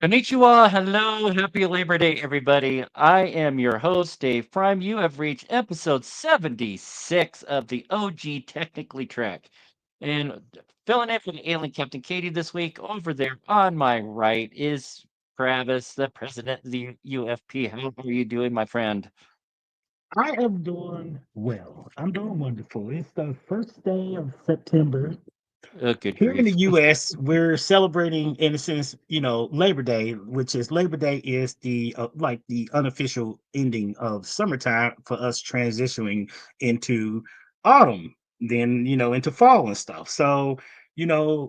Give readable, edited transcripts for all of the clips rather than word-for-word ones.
Konnichiwa, hello, happy Labor Day, everybody. I am your host, Dave Prime. You have reached episode 76 of the OG Technically Track. And filling in for the alien Captain Katie this week, over there on my right is Travis, the president of the UFP. How are you doing, my friend? I am doing well. I'm doing wonderful. It's the first day of September. Oh, good Here in the grief. US, we're celebrating, in a sense, Labor Day, which is Labor Day is the like the unofficial ending of summertime for us transitioning into autumn, then into fall and stuff. So,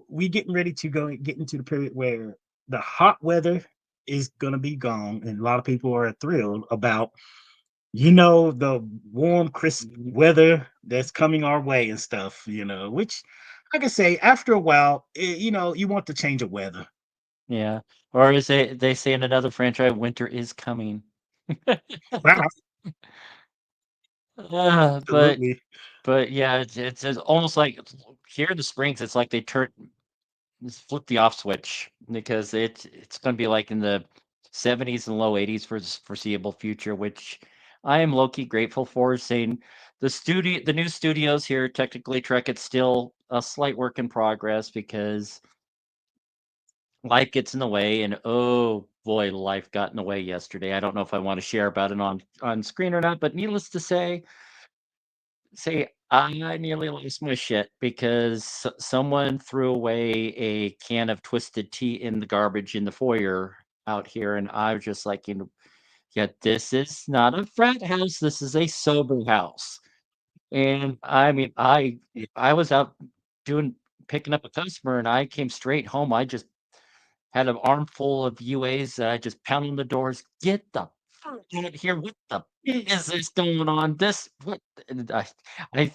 we getting ready to get into the period where the hot weather is gonna be gone, and a lot of people are thrilled about the warm, crisp weather that's coming our way and stuff, which I can say after a while, you want the change of weather. Yeah. Or as they say in another franchise, winter is coming. Wow, Uh, but absolutely. but yeah, it's almost like here in the springs, it's like they just flip the off switch because it's going to be like in the 70s and low 80s for the foreseeable future, which I am low key grateful for. Saying the new studios here, technically Trek, it's still a slight work in progress because life gets in the way, and oh boy, life got in the way yesterday. I don't know if I want to share about it on screen or not, but needless to say, I nearly lost my shit because someone threw away a can of twisted tea in the garbage in the foyer out here, and I was just like, yeah, this is not a frat house. This is a sober house. And I mean, Yeah. I was out doing picking up a customer, and I came straight home. I just had an armful of UAs that I just pounded on the doors. Get the fuck out here! What the is this going on? This what? And I I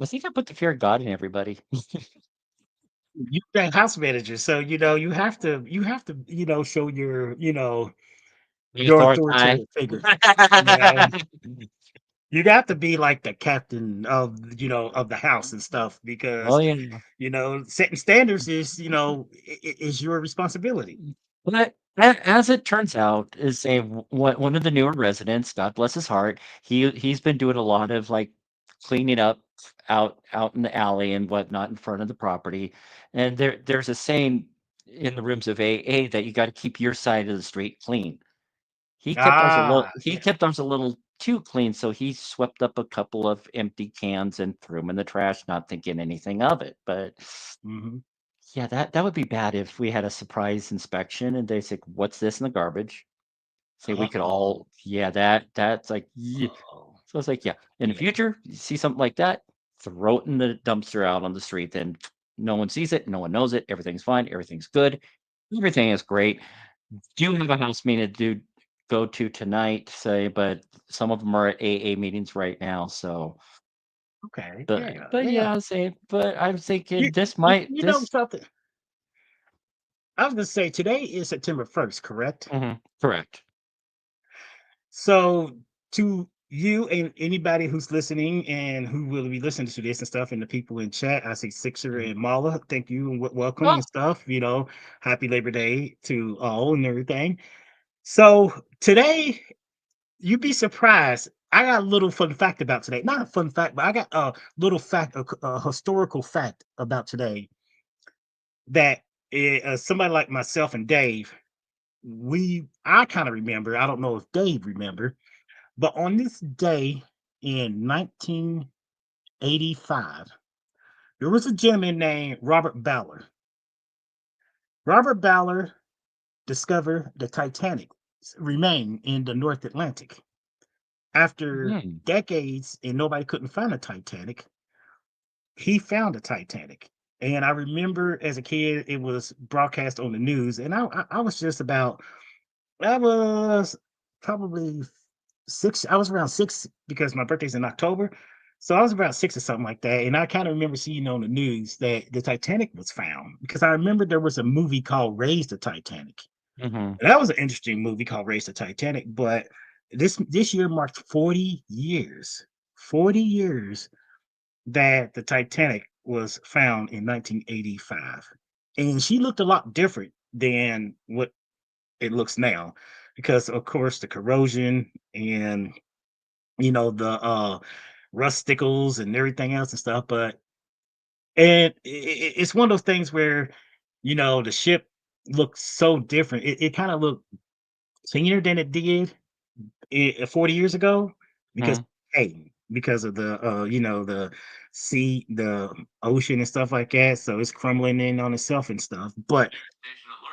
think I put the fear of God in everybody. You that house manager, so you have to show The your authority. authoritative figure. Yeah, you got to be like the captain of the house and stuff Oh, because yeah. setting standards is your responsibility. But as it turns out, is a one of the newer residents, God bless his heart, he's been doing a lot of, like, cleaning up out in the alley and whatnot in front of the property, and there's a saying in the rooms of AA that you gotta keep your side of the street clean. Ah, He yeah. kept ours a little too clean, so he swept up a couple of empty cans and threw them in the trash, not thinking anything of it, but Hmm. yeah, that would be bad if we had a surprise inspection and they say, "What's this in the garbage?" Say we could Uh-oh. all yeah, that's like, yeah. Uh-oh. So it's like, yeah, in the Yeah. future, you see something like that, throw it in the dumpster out on the street, then no one sees it, no one knows it, everything's fine, everything's good, everything is great. Do have a house meeting to go to tonight, say, but some of them are at AA meetings right now, so Okay. but Yeah. but Yeah. yeah, say, but I'm thinking You, this you, might you know this something? I was gonna say today is September 1st, correct? mhm, correct. So to you and anybody who's listening and who will be listening to this and stuff, and the people in chat, I see Sixer Mhm. and Mala, thank you and welcome Oh, and stuff. Happy Labor Day to all and everything. So today, you'd be surprised. I got a little fun fact about today. Not a fun fact, but I got a little fact, a historical fact about today that somebody like myself and Dave, I kind of remember. I don't know if Dave remember, but on this day in 1985, there was a gentleman named Robert Ballard. Robert Ballard discovered the Titanic remain in the North Atlantic. After mhm. decades and nobody couldn't find the Titanic, he found the Titanic. And I remember as a kid, it was broadcast on the news, and I was just about I was probably 6. I was around 6 because my birthday's in October. So I was about 6 or something like that. And I kind of remember seeing on the news that the Titanic was found because I remember there was a movie called Raise the Titanic. Mhm. And that was an interesting movie called Raise the Titanic. But this year marked 40 years. 40 years that the Titanic was found in 1985. And she looked a lot different than what it looks now, because of course the corrosion and the rusticles and everything else and stuff. But and it's one of those things where the ship looks so different. It kind of looked cleaner than it did 40 years ago, because Mhm. hey, because of the the sea, the ocean and stuff like that, so it's crumbling in on itself and stuff. But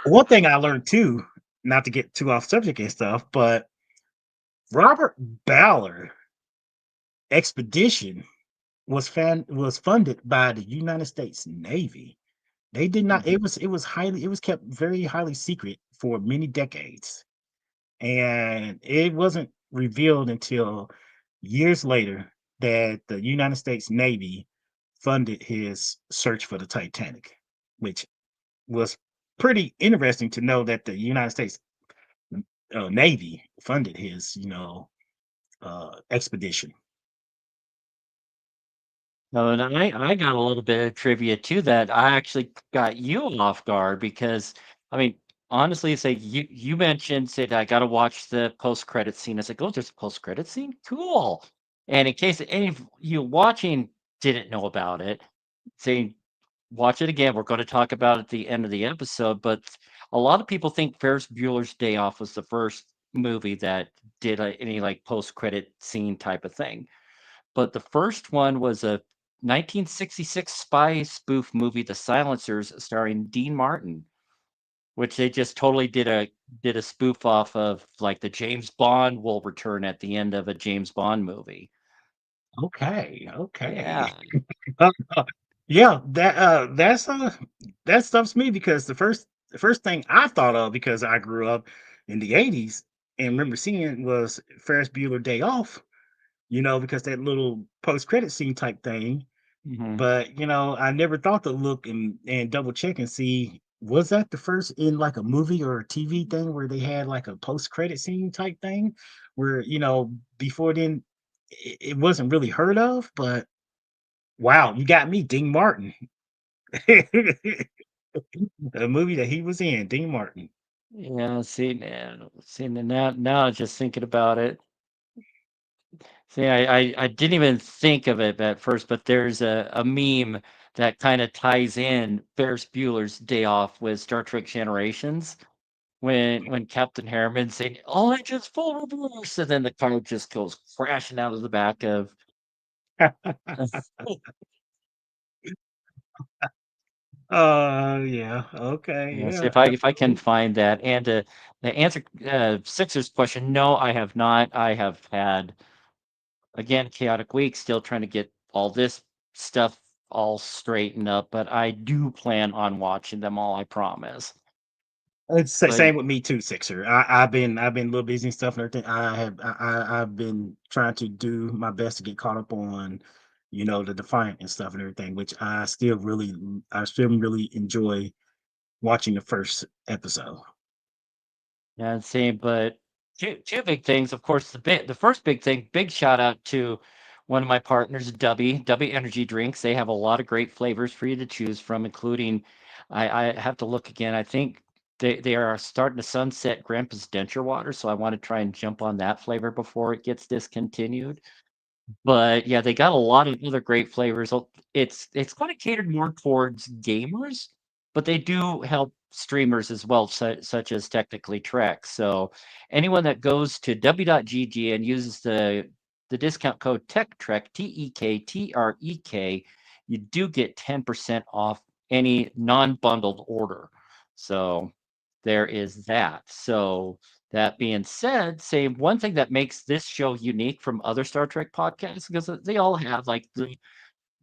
one thing I learned too, not to get too off subject and stuff, but Robert Ballard expedition was funded by the United States Navy. They did not. Mhm. It was kept very highly secret for many decades, and it wasn't revealed until years later that the United States Navy funded his search for the Titanic, which was pretty interesting to know that the United States Navy funded his, expedition. No, and I got a little bit of trivia too that I actually got you off guard because I mean, honestly, say you mentioned said I got to watch the post credit scene. I was like, oh, there's a post credit scene, cool. And in case any of you watching didn't know about it, say watch it again. We're going to talk about it at the end of the episode, but a lot of people think Ferris Bueller's Day Off was the first movie that did any like post credit scene type of thing. But the first one was a 1966 spy spoof movie, The Silencers, starring Dean Martin, which they just totally did a spoof off of, like the James Bond will return at the end of a James Bond movie. Okay, okay. Yeah. Yeah, that stuffs me, because the first thing I thought of, because I grew up in the '80s and remember seeing, was Ferris Bueller Day Off, because that little post credit scene type thing. Hmm. But I never thought to look and double check and see, was that the first in like a movie or a TV thing where they had like a post credit scene type thing, where before then it wasn't really heard of. But wow, you got me, Dean Martin. The movie that he was in, Dean Martin. Yeah, see, now just thinking about it. See, I didn't even think of it at first, but there's a meme that kind of ties in Ferris Bueller's Day Off with Star Trek Generations when Captain Harriman's saying, "All engines full reverse," and then the car just goes crashing out of the back of. Yeah, okay, Yeah, see yeah, if I can absolutely. find that. And the answer Sixers question, no, I have not. I have had again chaotic week, still trying to get all this stuff all straightened up, but I do plan on watching them all, I promise. It's But same with me too, Sixer. I've been a little busy and stuff and everything. I've been trying to do my best to get caught up on, the Defiant and stuff and everything, which I still really enjoy watching the first episode. yeah, same. But two big things, of course. The first big thing, big shout out to one of my partners, Dubby Energy Drinks. They have a lot of great flavors for you to choose from, including I have to look again. I think they are starting to sunset Grandpa's Denture Water, so I want to try and jump on that flavor before it gets discontinued. But yeah, they got a lot of other great flavors. It's kinda catered more towards gamers, but they do help streamers as well, such as Technically Trek. So anyone that goes to w.gg and uses the discount code TechTrek, TEKTREK, you do get 10% off any non-bundled order. So there is that. So that being said, say one thing that makes this show unique from other Star Trek podcasts, because they all have like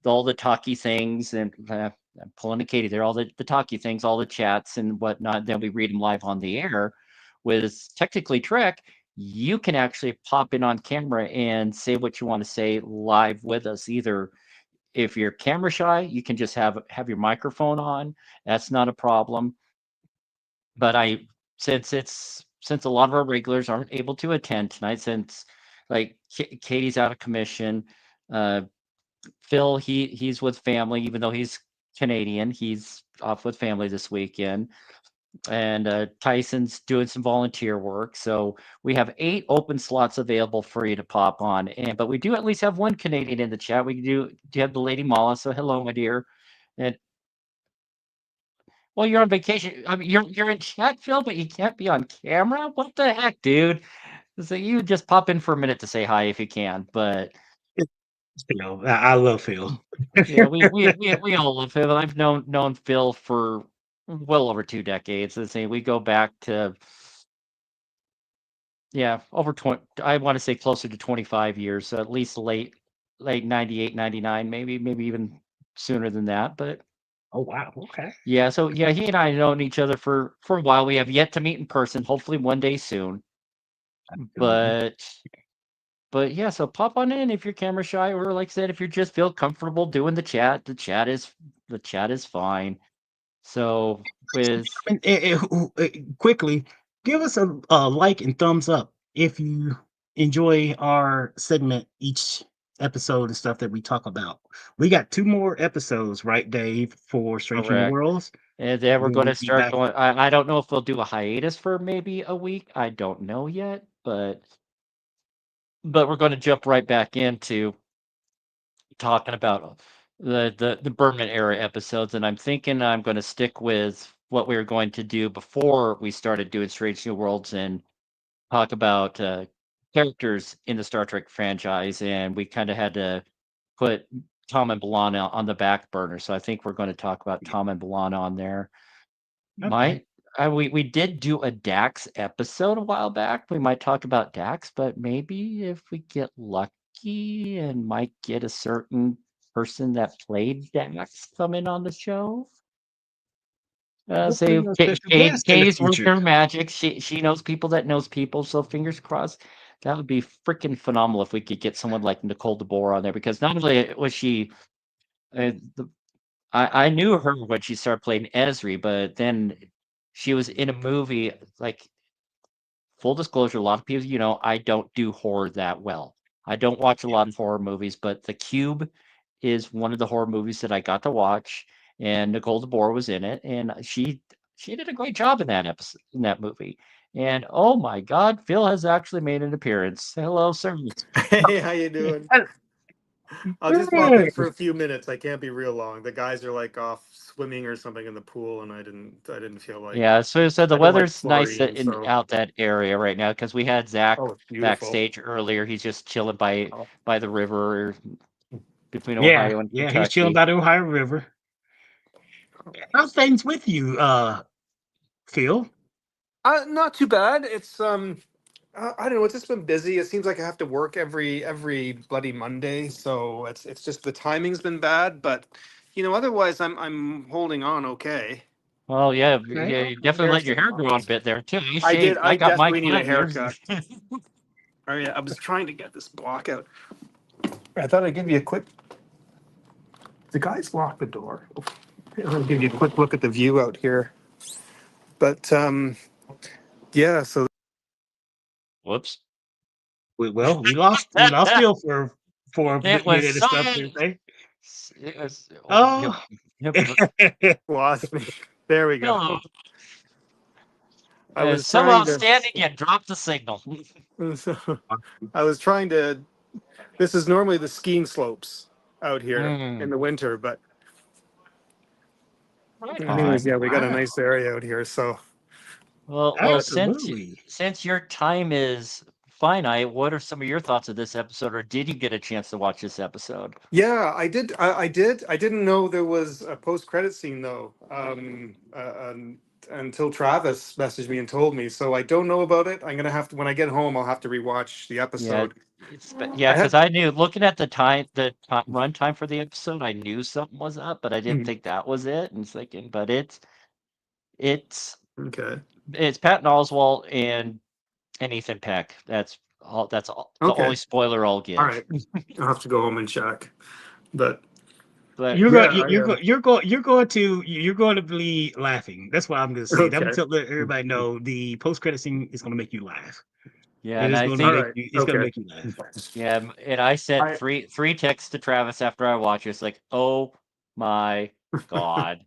all the talky things, and I'm pulling a Katie there, all the talky things, all the chats and whatnot. Then we read them live on the air. With Technically Trek, you can actually pop in on camera and say what you want to say live with us. Either if you're camera shy, you can just have your microphone on. That's not a problem. But I since a lot of our regulars aren't able to attend tonight, since like Katie's out of commission, uh, Phil he's with family, even though he's Canadian, he's off with family this weekend. and Tyson's doing some volunteer work. So we have 8 open slots available for you to pop on. And but we do at least have one Canadian in the chat. We do have the Lady Mala. So hello, my dear. And well, you're on vacation. I mean, you're in chat, Phil, but you can't be on camera. What the heck, dude? So you just pop in for a minute to say hi if you can. But Phil. I love Phil. yeah, we all love Phil. I've known Phil for well over 2 decades. Let's say we go back to yeah, over 20, I want to say closer to 25 years, so at least late 98, 99, maybe even sooner than that. But Oh wow. Okay. yeah, so yeah, he and I have known each other for a while. We have yet to meet in person, hopefully one day soon. Absolutely. But but yeah, so pop on in if you're camera shy, or like I said, if you just feel comfortable doing the chat is fine. So with Quickly, give us a like and thumbs up if you enjoy our segment each episode and stuff that we talk about. We got 2 more episodes, right, Dave, for Strange New correct. Worlds. And then we're Then going we'll to be start back. going. I don't know if we'll do a hiatus for maybe a week. I don't know yet, but we're going to jump right back into talking about the Berman era episodes, and I'm thinking I'm going to stick with what we were going to do before we started doing Strange New Worlds and talk about characters in the Star Trek franchise, and we kind of had to put Tom and B'Elanna on the back burner. So I think we're going to talk about Tom and B'Elanna on there. Okay. Might we did do a Dax episode a while back. We might talk about Dax, but maybe if we get lucky and might get a certain person that played Dax come in on the show. Say Hopefully, a special guest in the Kay's worked future. her magic. She knows people that knows people. So fingers crossed. That would be freaking phenomenal if we could get someone like Nicole DeBoer on there, because not only was she, the, I knew her when she started playing Esri, but then she was in a movie like full disclosure, a lot of people, I don't do horror that well. I don't watch a lot of horror movies, but The Cube is one of the horror movies that I got to watch, and Nicole DeBoer was in it, and she did a great job in that episode in that movie. And oh my God, Phil has actually made an appearance. Hello, sir. Hey, how you doing? I'll just pop in for a few minutes. I can't be real long. The guys are like off swimming or something in the pool, and I didn't feel like Yeah, so the I didn't like weather's nice chlorine, in so out that area right now because we had Zach oh, it's beautiful. backstage earlier. He's just chilling by Oh. the river between Yeah, Ohio and yeah, he's chilling Kentucky. by the Ohio River. How's things with you, Phil? Not too bad. It's I don't know. It's just been busy. It seems like I have to work every bloody Monday, so it's just the timing's been bad. But otherwise I'm holding on okay. Well, yeah, Okay. yeah, you definitely let your hair grow on a bit there too. You I did. shaved. I I got my desperately need a cut. Yours haircut. is Oh yeah, I was trying to get this block out. I thought I'd give you a quick. The guys locked the door. I'll give you a quick look at the view out here. But yeah. So whoops. We lost Phil for a It was minute and so. stuff. Okay. It was. Oh, Oh. lost me. There we go. hello. I was So trying to. outstanding. You dropped the signal. I was trying to. This is normally the skiing slopes out here in Mm, the winter, but right anyways, on. yeah, we got a Wow. nice area out here. So Well, Absolutely. since your time is finite, what are some of your thoughts of this episode, or did you get a chance to watch this episode? yeah, I did. I did. I didn't know there was a post-credit scene though. Until Travis messaged me and told me. So I don't know about it. I'm gonna have to when I get home. I'll have to rewatch the Yeah, episode. yeah, I because had. I knew looking at the run time for the episode, I knew something was up, but I didn't Mhm. think that was it. And thinking, but it's Okay. it's Patton Oswalt and Ethan Peck. That's all. The Okay. only spoiler I'll All give. right. I'll have to go home and check. But But You're going. yeah, You're going. You're going to be laughing. That's what I'm going to say. I'm okay. going to let everybody know the post credit scene is going to make you laugh. yeah, It and is I going to All think make right. you. It's going to Okay. make you laugh. yeah, and I sent I three texts to Travis after I watched it. It's like, oh my God.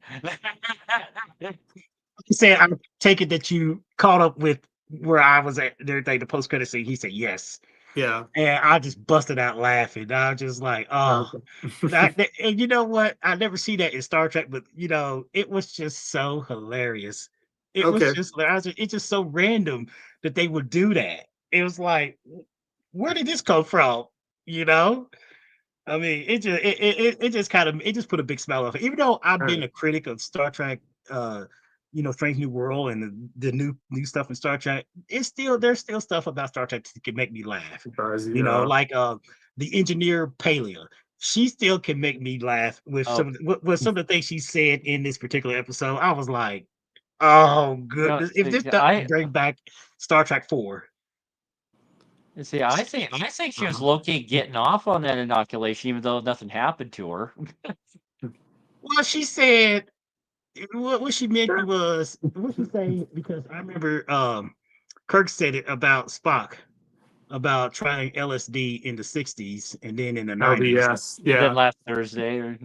said, "I take it that you caught up with where I was at and everything." The post credit scene. He said, "Yes," Yeah. and I just busted out laughing. I was just like, "Oh." Okay. And you know what? I never see that in Star Trek, but it was just so hilarious. It was Okay. just, it's just so random that they would do that. It was like, where did this come from? You know? I mean, it just kind of it just put a big smile off. Even though I've All been right. a critic of Star Trek, uh, Strange New World and the new stuff in Star Trek, there's still stuff about Star Trek that can make me laugh. Guys, yeah. Like the engineer Palia. She still can make me laugh with Oh, with some of the things she said in this particular episode. I was like, oh no, goodness, if this see, doesn't bring back Star Trek 4. I think she was Uh-huh. low key getting off on that inoculation, even though nothing happened to her. Well, she said what she meant was what she say because I remember Kirk said it about Spock about trying LSD in the 60s and then in the Oh, the 90s. yes. Then Yeah. last Thursday, or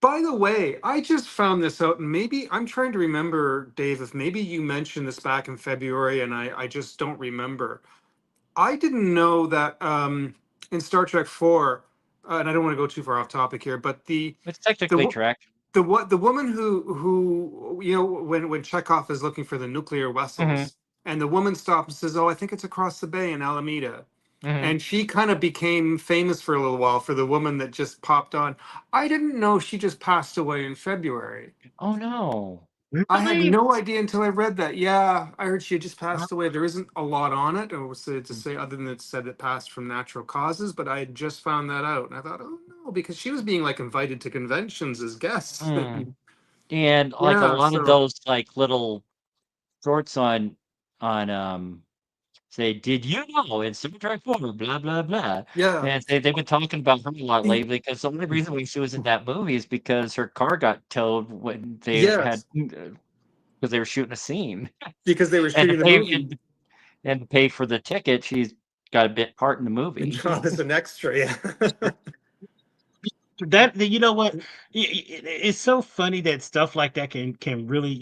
By the way, I just found this out, and maybe I'm trying to remember, Dave, if maybe you mentioned this back in February, and I just don't remember. I didn't know that in Star Trek 4, and I don't want to go too far off topic here, but it's the technically wo- Trek. the woman who when Chekhov is looking for the nuclear Hmm. vessels, and the woman stops and says, "Oh, I think it's across the bay in Alameda." Hmm. And she kind of became famous for a little while for the woman that just popped on. I didn't know she just passed away in February. Oh no. I had Really? no idea until I read that. Yeah, I heard she had just Uh, passed away. There isn't a lot on it, or to say other than it said it passed from natural causes. But I had just found that out, and I thought, oh no, because she was being like invited to conventions as guests. Mm. And like a Yeah, lot of so those like little shorts on say, did you know in Star Trek 4, blah blah blah. yeah, And they've been talking about her a lot Y- lately because the only reason why she was in that movie is because her car got towed when they had yes, because they were shooting a scene. because they were And to shooting the pay movie. and to pay for the ticket, she's got a bit part in the And movie. John is an extra. Yeah. you know what? It's so funny that stuff like that can really,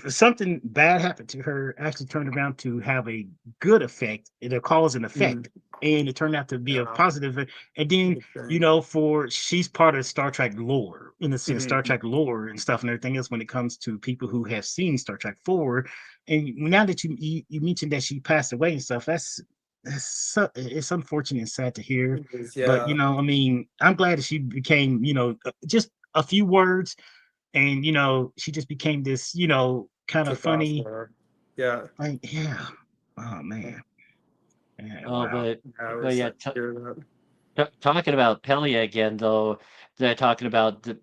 something bad happened to her actually turned around to have a good effect, the cause and Mm, effect, and it turned out to be a yeah. positive and then Okay. for she's part of Star Trek lore in the sense Star Mhm. Trek lore and stuff and everything else when it comes to people who have seen Star Trek 4. And now that you mentioned that she passed away and stuff, it's unfortunate and sad to hear, It is, but yeah. I mean, I'm glad that she became just a few words, and she just became this kind of Took off funny, more. Yeah. like, yeah. Oh man. Yeah, Oh, wow. I but was yeah, sad to hear that. talking about Pelia again though, they're talking about the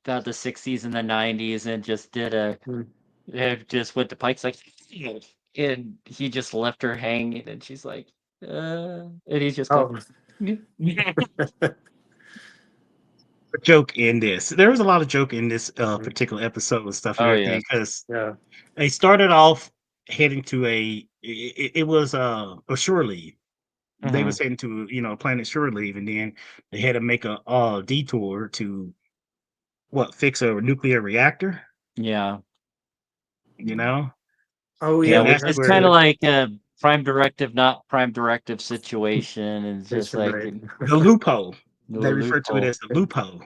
60s and the 90s and just did a Mm. just went to Pike's like, and he just left her hanging, and she's like, and he's just Oh. yeah. A joke in this, there was a lot of joke in this Mhm. particular episode and stuff and Oh everything yes. because Yeah. they started off heading to it was a shore leave. They Hmm. was heading to planet shore leave, and then they had to make a detour to fix a nuclear reactor, Yeah. you know Oh yeah, Yeah, and they which that's had is kind of where to like a prime directive, not prime directive situation, and it's just station like right. the loophole. no They refer to it loophole. as the loophole.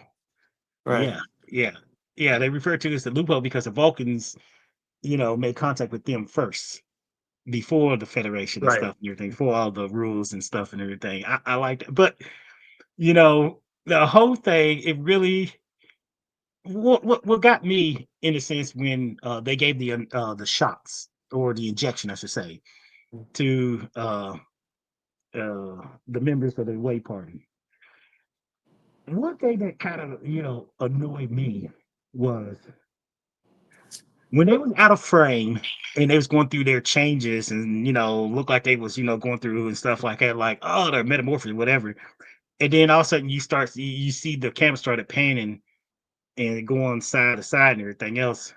Right. Yeah, yeah, yeah. They refer to it as the loophole because the Vulcans, made contact with them first before the Federation and Right. stuff and everything, before all the rules and stuff and everything. I like that, but the whole thing, it really what got me in a sense when they gave the shots or the injection, I should say, to the members of the Way Party. One thing that kind of annoyed me was when they was out of frame and they was going through their changes and looked like they was going through and stuff like that, like, oh, they're metamorphosis, whatever. And then all of a sudden you see the camera started panning and going side to side and everything else.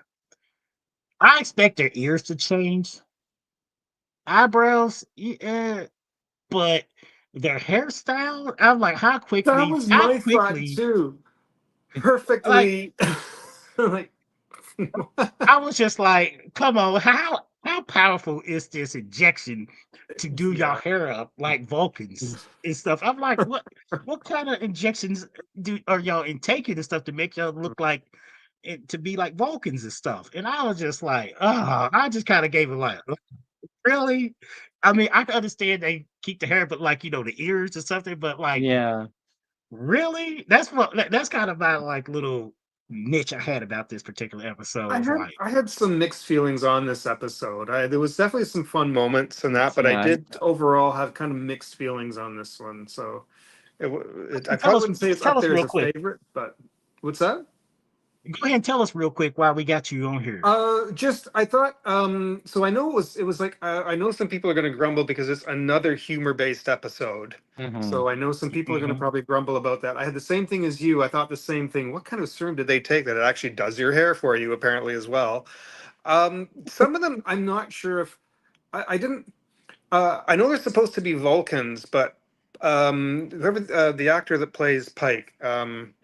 I expect their ears to change, eyebrows, yeah, but their hairstyle, I'm like, That was how my thought quickly, too. like, Perfectly. Like I was just like, come on, how powerful is this injection to do your Yeah. hair up like Vulcans and stuff? I'm like, what kind of injections are y'all intaking and stuff to make y'all look like to be like Vulcans and stuff? And I was just like, oh, I just kind of gave it like, really? I mean, I can understand they keep the hair, but like the ears or something, but like, Yeah. really? That's kind of my like little niche I had about this particular episode. I Was had like, I had some mixed feelings on this episode. There was definitely some fun moments in that, but I Yeah. did overall have kind of mixed feelings on this one. So I tell probably us wouldn't say it's tell up us there as real a quick. favorite, but what's that? Go ahead and tell us real quick why we got you on here. Just I thought. So I know it was like I know some people are going to grumble because it's another humor-based episode. Hmm. So I know some people are going to Mhm. probably grumble about that. I had the same thing as you. I thought the same thing. What kind of serum did they take that it actually does your hair for you? Apparently as well. Some of them I'm not sure if I didn't. I know they're supposed to be Vulcans, but whoever the actor that plays Pike,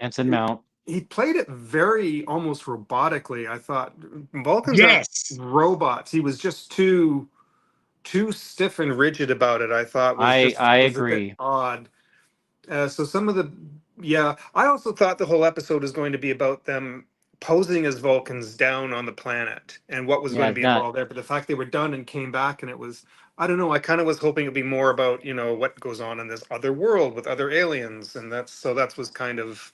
Anson Mount. he played it very almost robotically. I thought Vulcans aren't Yes. robots. He was just too stiff and rigid about it. I thought I was a bit agree. odd. So some of the yeah, I also thought the whole episode was going to be about them posing as Vulcans down on the planet and what was going Yeah, to be not. involved there. But the fact they were done and came back and it was, I don't know. I kind of was hoping it'd be more about what goes on in this other world with other aliens, and that was kind of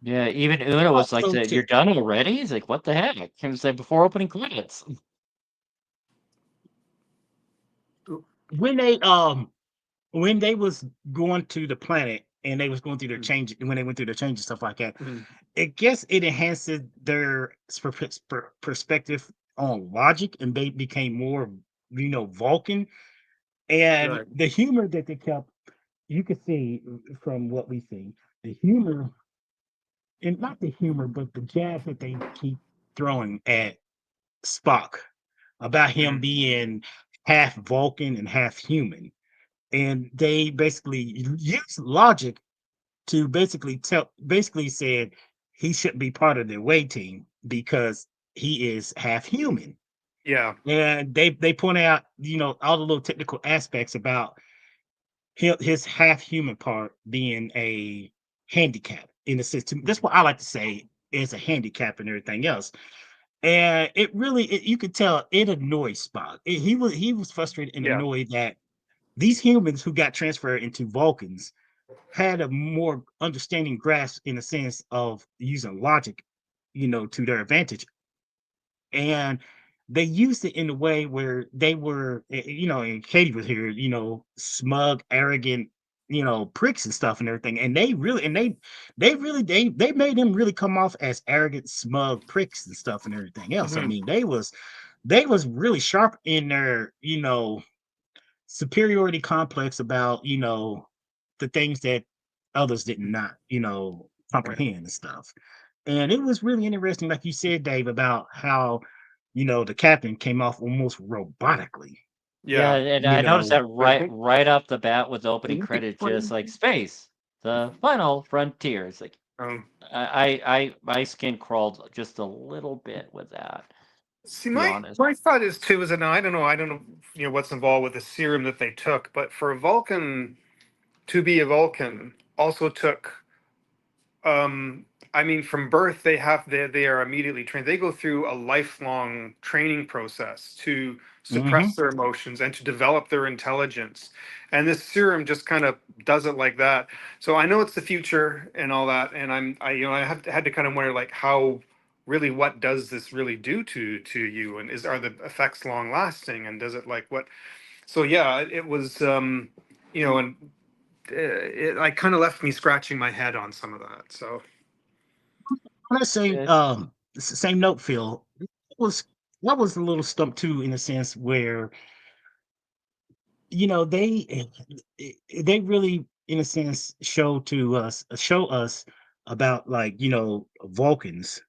Yeah, even Una was like, Also, "You're done already?" He's like, "What the heck?" He was like, "Before opening credits." when they was going to the planet and they was going through their mm, change when they went through their change and stuff like that, mm, I guess it enhances their perspective on logic, and they became more Vulcan. And right, the humor that they kept, you could see from what we see, the humor, and not the humor, but the jab that they keep throwing at Spock about him mm, being half Vulcan and half human. And they basically use logic to basically said he shouldn't be part of the away team because he is half human. yeah, And they point out, all the little technical aspects about his half human part being a handicap in the system. That's what I like to say is a handicap and everything else. And you could tell it annoyed Spock. He was frustrated and yeah, annoyed that these humans who got transferred into Vulcans had a more understanding grasp in a sense of using logic, to their advantage. And they used it in a way where they were, and Katie was here, smug, arrogant, pricks and stuff and everything. And they made them really come off as arrogant, smug pricks and stuff and everything else. I hmm, mean, they was really sharp in their, superiority complex about the things that others did not right, comprehend and stuff. And it was really interesting, like you said, Dave, about how the captain came off almost robotically. Yeah, yeah. and you I noticed know that I right think right off the bat with the I opening think they credit, just played. like space, the final frontier. It's like Um, my skin crawled just a little bit with that, See, to be my honest. my thought is too is, and I don't know, what's involved with the serum that they took, but for a Vulcan to be a Vulcan also took I mean, from birth, they are immediately trained. They go through a lifelong training process to hmm suppress their emotions and to develop their intelligence. And this serum just kind of does it like that. So I know it's the future and all that, and I had to kind of wonder like how really what does this really do to you, and are the effects long lasting, and does it like what? So yeah, it was and it like kind of left me scratching my head on some of that. So. on that same Yeah, same note, Phil, was I was a little stumped too, in a sense where they really, in a sense, show us about, like, Vulcans,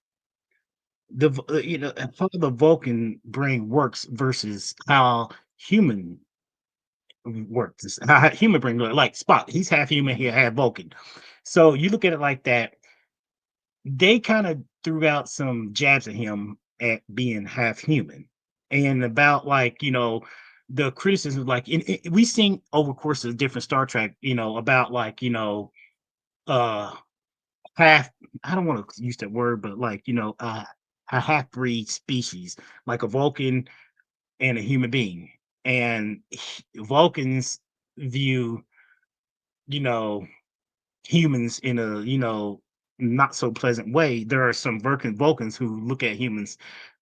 and how the Vulcan brain works versus how human works. How human brain works. Like Spock, he's half human, he half Vulcan. So you look at it like that. They kind of threw out some jabs at him at being half human, and about like the criticism, like we seen over the course of different Star Trek, about like uh half. I don't want to use that word, but like a half breed species, like a Vulcan and a human being, and Vulcans view you know humans in a not so pleasant way. There are some Vulcans who look at humans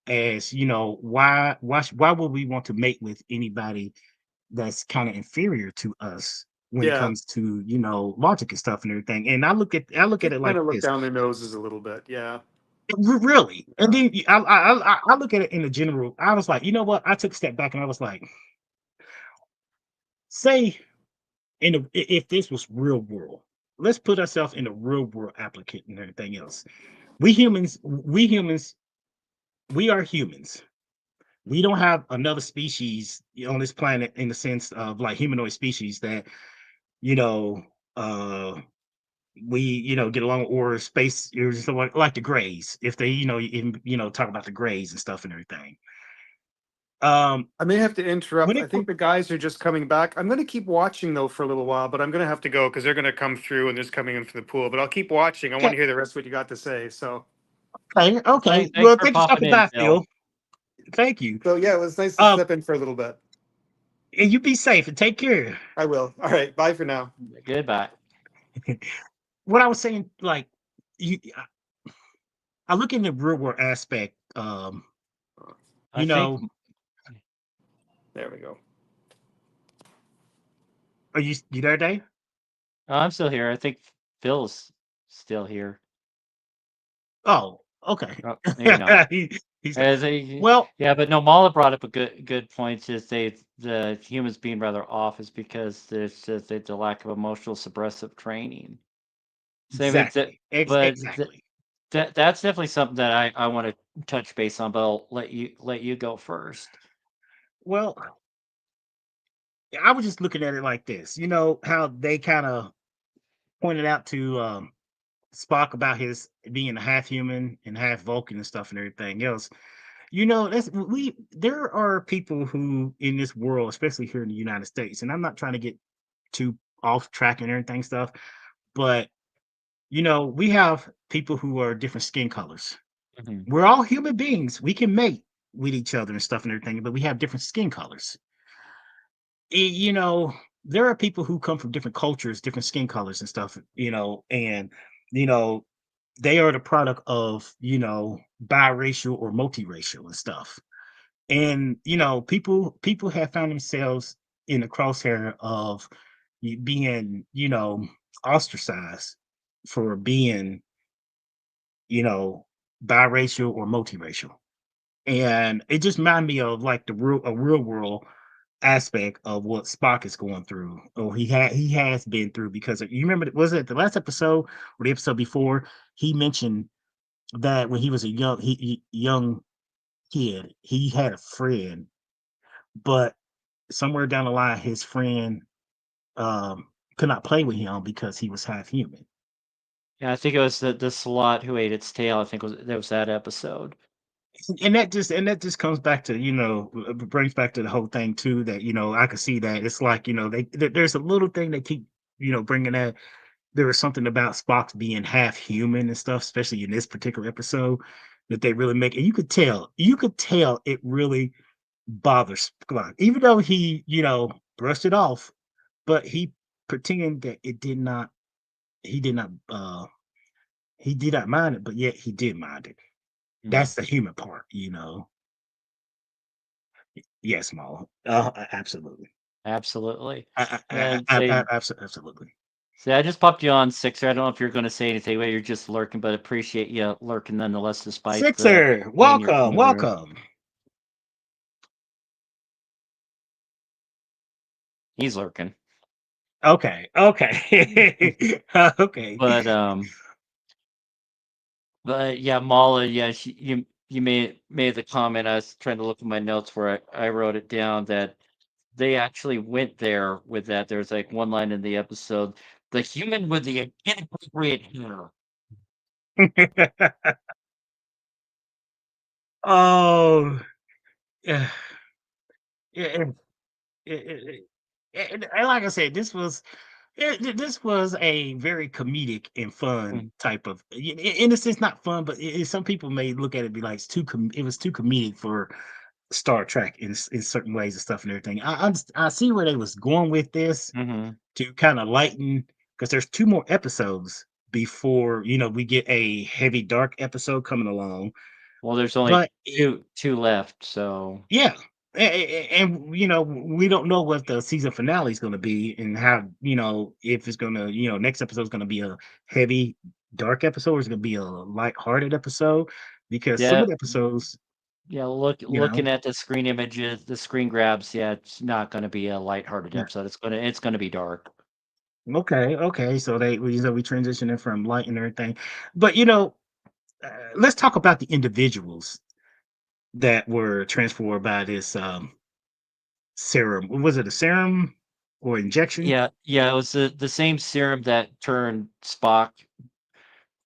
as why would we want to mate with anybody that's kind of inferior to us when it Yeah. comes to logic and stuff and everything. And I look at They it kind like of look this. down their noses a little bit. Yeah. Really. And Yeah. then I look at it in the general. I was like, you know what? I took a step back and I was like, say if this was real world, let's put ourselves in the real world applicant and everything else. We humans, we are humans. We don't have another species on this planet in the sense of like humanoid species that you know uh we get along, or space, or just like the Greys, if they talk about the Greys and stuff and everything. I may have to When interrupt. I it think the guys are just coming back. I'm going to keep watching though for a little while, but I'm going to have to go because they're going to come through and just coming in from the pool. But I'll keep watching. I want okay, to hear the rest of what you got to say. So, okay, Thanks well, for thank you for popping stopping in, by, Phil. Phil. Thank you. so yeah, it was nice to um step in for a little bit. and you be safe and take care. I will. All right. Bye for now. Goodbye. What I was saying, like, you I look in the real world aspect. I You think know, There we go. are you there, Dave? I'm still here. I think Phil's still here. Oh, okay. Oh, maybe not. He's not. As a, Well, yeah, but no, Mala brought up a good point. Just the humans being rather off is because there's just the lack of emotional suppressive training. So I mean, exactly. but Exactly. that's definitely something that I want to touch base on. But I'll let you go first. Well, I was just looking at it like this. You know how they kind of pointed out to Spock about his being a half human and half Vulcan and stuff and everything else. That's there are people who in this world, especially here in the United States, and I'm not trying to get too off track and everything stuff, but we have people who are different skin colors. Mhm. We're all human beings. We can mate with each other and stuff and everything, but we have different skin colors. You know, there are people who come from different cultures, different skin colors and stuff, and you know, they are the product of, biracial or multiracial and stuff. And people have found themselves in the crosshair of being, ostracized for being, you know, biracial or multiracial. And it just reminded me of like a real world aspect of what Spock is going through, or he has been through. Because you remember, was it the last episode or the episode before, he mentioned that when he was a young kid, he had a friend, but somewhere down the line, his friend um, could not play with him because he was half human. Yeah, I think it was the slot who ate its tail. I think was that episode. And that just comes back to brings back to the whole thing too, that I could see that it's like there's a little thing they keep bringing that there was something about Spock being half human and stuff, especially in this particular episode, that they really make, and you could tell it really bothers Spock, even though he brushed it off, but he pretended that it did not. He did not. He did not mind it, but yet he did mind it. Mm, That's the human part. Yes, Mo. Absolutely. absolutely. And say Absolutely. say I just popped you on Sixer. I don't know if you're going to say anything, but you're just lurking. But appreciate you lurking nonetheless, despite the Sixer, being your from welcome, the room. welcome. He's lurking. Okay, okay, okay. But But yeah, Mala, yeah, you made the comment. I was trying to look at my notes where I wrote it down that they actually went there with that. There's like one line in the episode, the human with the inappropriate hair. Oh, yeah, yeah, and like I said, this was a very comedic and fun Mm. type of, in a sense, not fun, but some people may look at it and be like, it was too comedic for Star Trek in certain ways and stuff and everything. I see where they was going with this Mhm. to kind of lighten, because there's two more episodes before we get a heavy dark episode coming along. Well, there's only But 2 left, so yeah. And we don't know what the season finale is going to be, and how, if it's going to, next episode is going to be a heavy dark episode, or it's going to be a light-hearted episode, because some yeah, of the episodes, yeah, you know looking at the screen images, the screen grabs, yeah, it's not gonna be a lighthearted yeah. episode, it's gonna be dark. Okay, so we transitioning from light and everything, but let's talk about the individuals that were transformed by this serum. Was it a serum or injection? Yeah, it was the same serum that turned Spock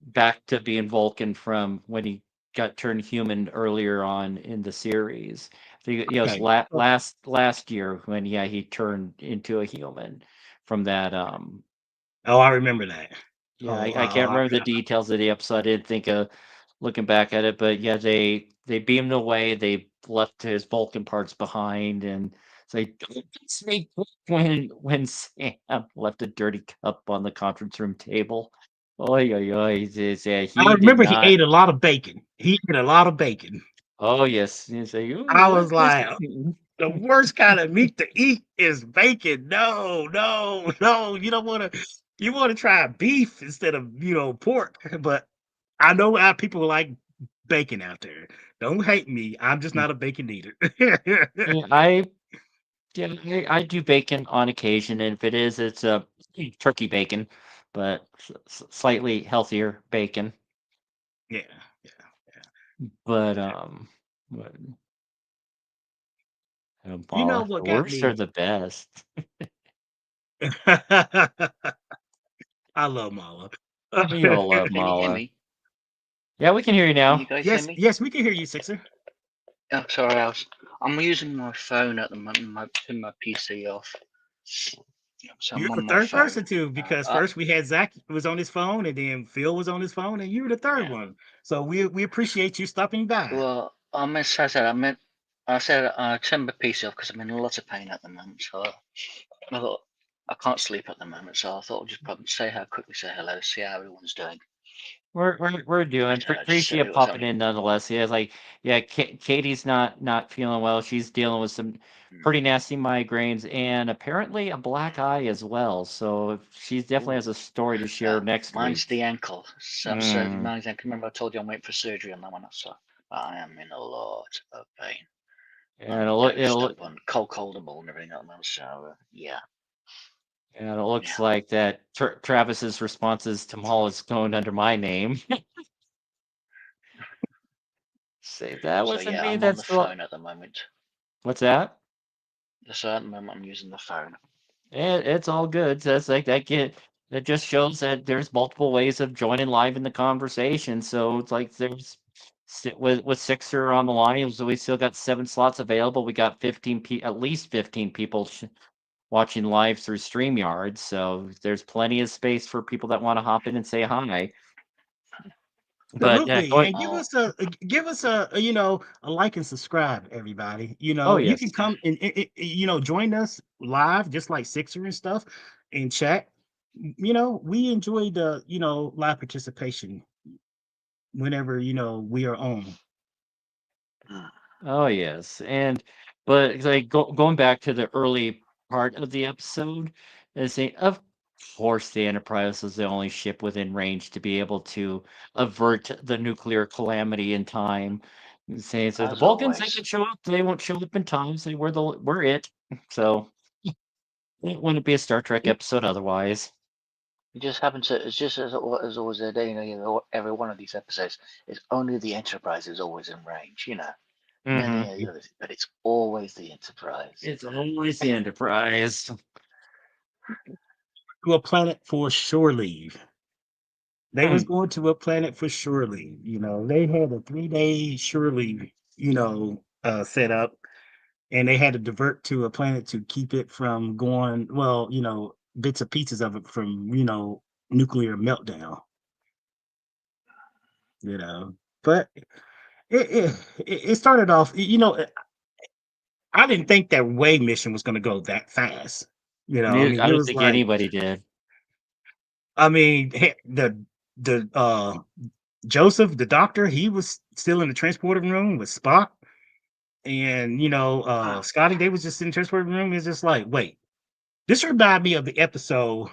back to being Vulcan from when he got turned human earlier on in the series. I think, yeah, it was Okay. last year when, yeah, he turned into a human from that, Oh, I remember that. yeah, Oh, I can't remember the details of the episode. I didn't think of looking back at it, but yeah, they beamed away. They left his Vulcan parts behind, and say, "Don't snake when Sam left a dirty cup on the conference room table." Oi, oi, oi! Yeah, I he did remember he not. ate a lot of bacon. He ate a lot of bacon. Oh yes, he say, "Ooh, I what was this?" like, the worst kind of meat to eat is bacon. No, no, no. You want to try beef instead of, pork. But I know how people like bacon out there. Don't hate me. I'm just not a bacon eater. Yeah, yeah, I do bacon on occasion, and if it is, it's a turkey bacon, but slightly healthier bacon. Yeah, yeah, But, but, You know mala, what the got worst are me? the best. I love mala. We all love Can you hear mala. me? Yeah, we can hear you Can you now. guys hear Yes, me? yes, we can hear you, Sixer. Oh, sorry, I'm using my phone at the moment. I turn my PC off, so You're I'm the on my third person phone. too, because first we had Zach was on his phone, and then Phil was on his phone, and you were the third Yeah. one. So we appreciate you stopping by. Well, I said I turned my PC off because I'm in a lot of pain at the moment. So I thought I can't sleep at the moment, so I thought I'd just probably quickly say hello, see how everyone's doing. We're doing. So I just said Appreciate it was popping only. in nonetheless. Yeah, it's like, yeah, Katie's not feeling well. She's dealing with some Hmm. pretty nasty migraines and apparently a black eye as well. So she's definitely Ooh. has a story to share next Mine's week. the ankle. So Mm. mine's ankle. Remember I told you I'm waiting for surgery on that one. So I am in a lot of pain. And I'm dosed up on coldable and everything at the moment. So yeah, and it looks yeah. like that Travis's responses to Maul is going under my name. Say that So wasn't yeah, me. I'm on the That's the phone at the moment. what's that? So at the moment I'm using the phone. It's all good. That's like that just shows that there's multiple ways of joining live in the conversation. So it's like with Sixer on the line, so we still got 7 slots available. We got at least 15 people watching live through StreamYard. So there's plenty of space for people that want to hop in and say hi. But Absolutely, going, and give us a like and subscribe, everybody. oh You can yes. come and, join us live, just like Sixer and stuff, and chat. We enjoy the live participation whenever we are on. Oh yes, and but it's like going back to the early part of the episode, is saying, of course, the Enterprise was the only ship within range to be able to avert the nuclear calamity in time. Saying so, the As Vulcans they always, could show up, they won't show up in time. Say we're it. So it wouldn't be a Star Trek it, episode otherwise. it just happens to. It's just as always a day. Every one of these episodes is only the Enterprise is always in range. Many of Hmm. the others, but it's always the Enterprise. It's always the Enterprise. To a planet for shore leave. They was Hmm. going to a planet for shore leave. They had a 3-day shore leave. set up, and they had to divert to a planet to keep it from going. Well, bits and pieces of it from nuclear meltdown. But it started off. I didn't think that Way mission was going to go that fast. I mean, I it don't was think like, anybody did. I mean, the Joseph, the doctor, he was still in the transporting room with Spock, and Scotty. They was just in the transporting room. It's just like, wait, this reminded me of the episode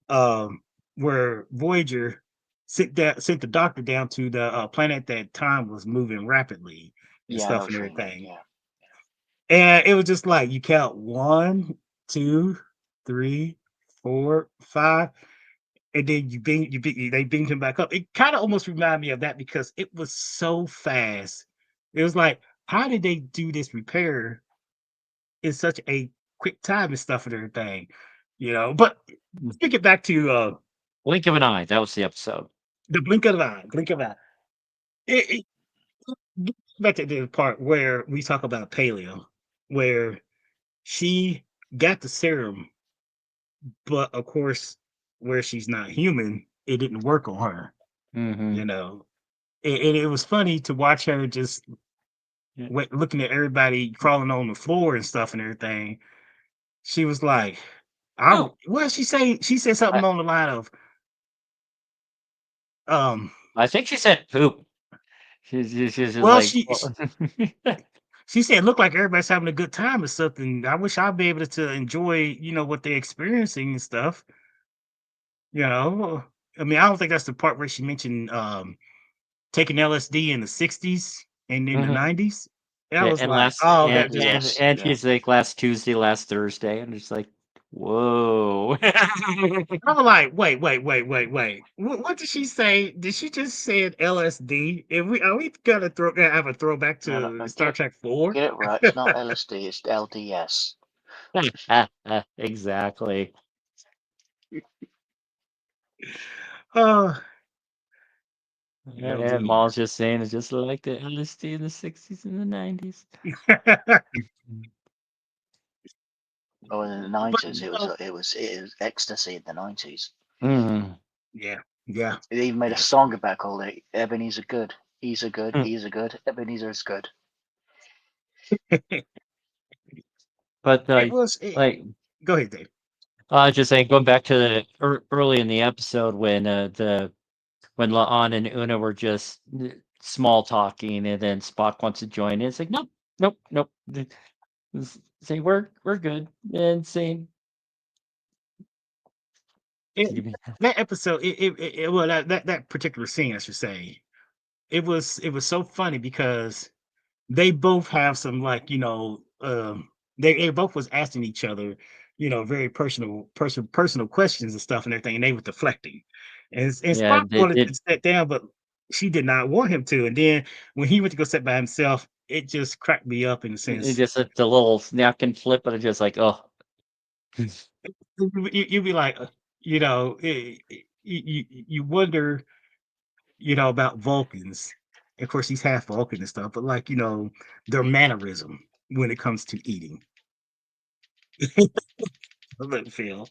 um, where Voyager sent the doctor down to the planet that time was moving rapidly and Yeah, I know stuff what and you mean. everything. Yeah. And it was just like you count 1, 2, 3, 4, 5, and then they beamed him back up. It kind of almost reminded me of that because it was so fast. It was like, how did they do this repair in such a quick time and stuff and everything? But Mm. let's get back to Blink of an eye. That was the episode. the blink of an eye. It Get back to the part where we talk about paleo, where she got the serum, but of course, where she's not human, it didn't work on her. Hmm. You know, and it was funny to watch her just Yeah. looking at everybody crawling on the floor and stuff and everything. She was like, Oh, What did she say? She said I, something on the line of, um, I think she said poop. She's just well, like, she said, "Look like everybody's having a good time or something. I wish I'd be able to enjoy, what they're experiencing and stuff." You know, I mean, I don't think that's the part where she mentioned taking LSD in the '60s and in the Mhm. '90s. That Yeah, was like, oh, that just Yes. and Yeah. she's like last Tuesday, last Thursday, and it's like, whoa. I was like, wait. What did she say? Did she just say LSD? If we are we gonna have a throwback No, no, to no. Star Trek 4? Get it right. It's not LSD. It's LDS. Exactly. Oh, And LD. Mom's just saying it's just like the LSD in the 60s and the 90s. Oh, in the But '90s, it was ecstasy in the '90s. Mm. yeah, yeah, It even made a yeah. song about called it Ebenezer Good. He's a good. Mm. He's a good. Ebenezer's good. But It was. like Go ahead, Dave. I was just saying, going back to the early in the episode when when La'an and Una were just small talking, and then Spock wants to join in. It's like, nope, nope, nope. Say we're good, and saying, It, that episode, well, that particular scene, I should say, it was so funny because they both have some like they both was asking each other very personal questions and stuff and everything, and they were deflecting, and yeah, Spock wanted to sit down, but she did not want him to, and then when he went to go sit by himself, it just cracked me up in a it sense. just the little napkin flip, but it's just like, oh, You'd be like, you wonder about Vulcans. Of course, he's half Vulcan and stuff, but like, their mannerism when it comes to eating. Look, Phil.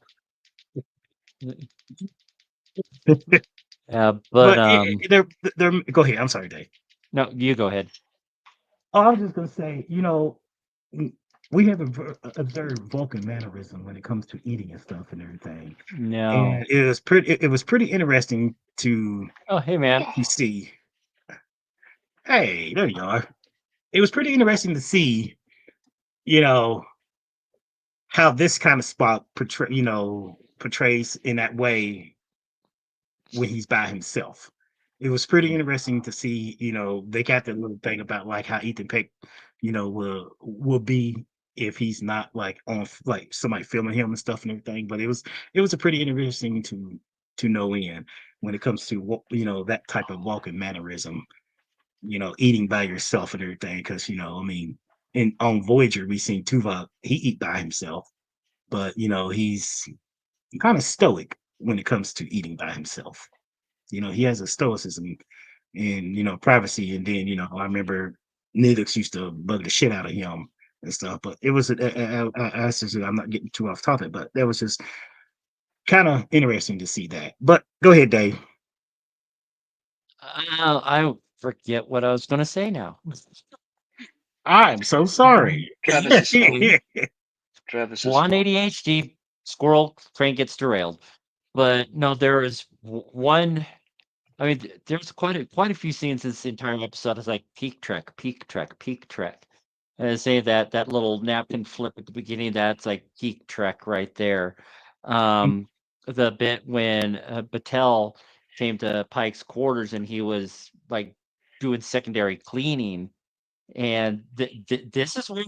yeah, but But they're go ahead. I'm sorry, Dave. no, you go ahead. Oh, I was just gonna say, w- we have observed Vulcan mannerism when it comes to eating and stuff and everything, and No. it was pretty interesting Oh, hey, man. to see. Hey, there you are. It was pretty interesting to see, you know, how this kind of spot portrays in that way when he's by himself. It was pretty interesting to see, they got that little thing about like how Ethan Peck, will be if he's not like on like somebody filming him and stuff and everything. But it was a pretty interesting to know in when it comes to that type of walking mannerism, eating by yourself and everything. Because I mean, in on Voyager we seen Tuvok, he eat by himself, but he's kind of stoic when it comes to eating by himself. He has a stoicism and privacy. And then I remember Nidux used to bug the shit out of him and stuff. But it was, I'm not getting too off topic, but that was just kind of interesting to see that. But go ahead, Dave. I forget what I was going to say now. I'm so sorry. Travis is fine. Travis is One fine. ADHD squirrel train gets derailed, but no, there is one. I mean, there's quite a few scenes in this entire episode. It's like peak trek, peak trek, peak trek. And I say that little napkin flip at the beginning, that's like peak trek right there. Um, the bit when Battelle came to Pike's quarters and he was like doing secondary cleaning, and this is where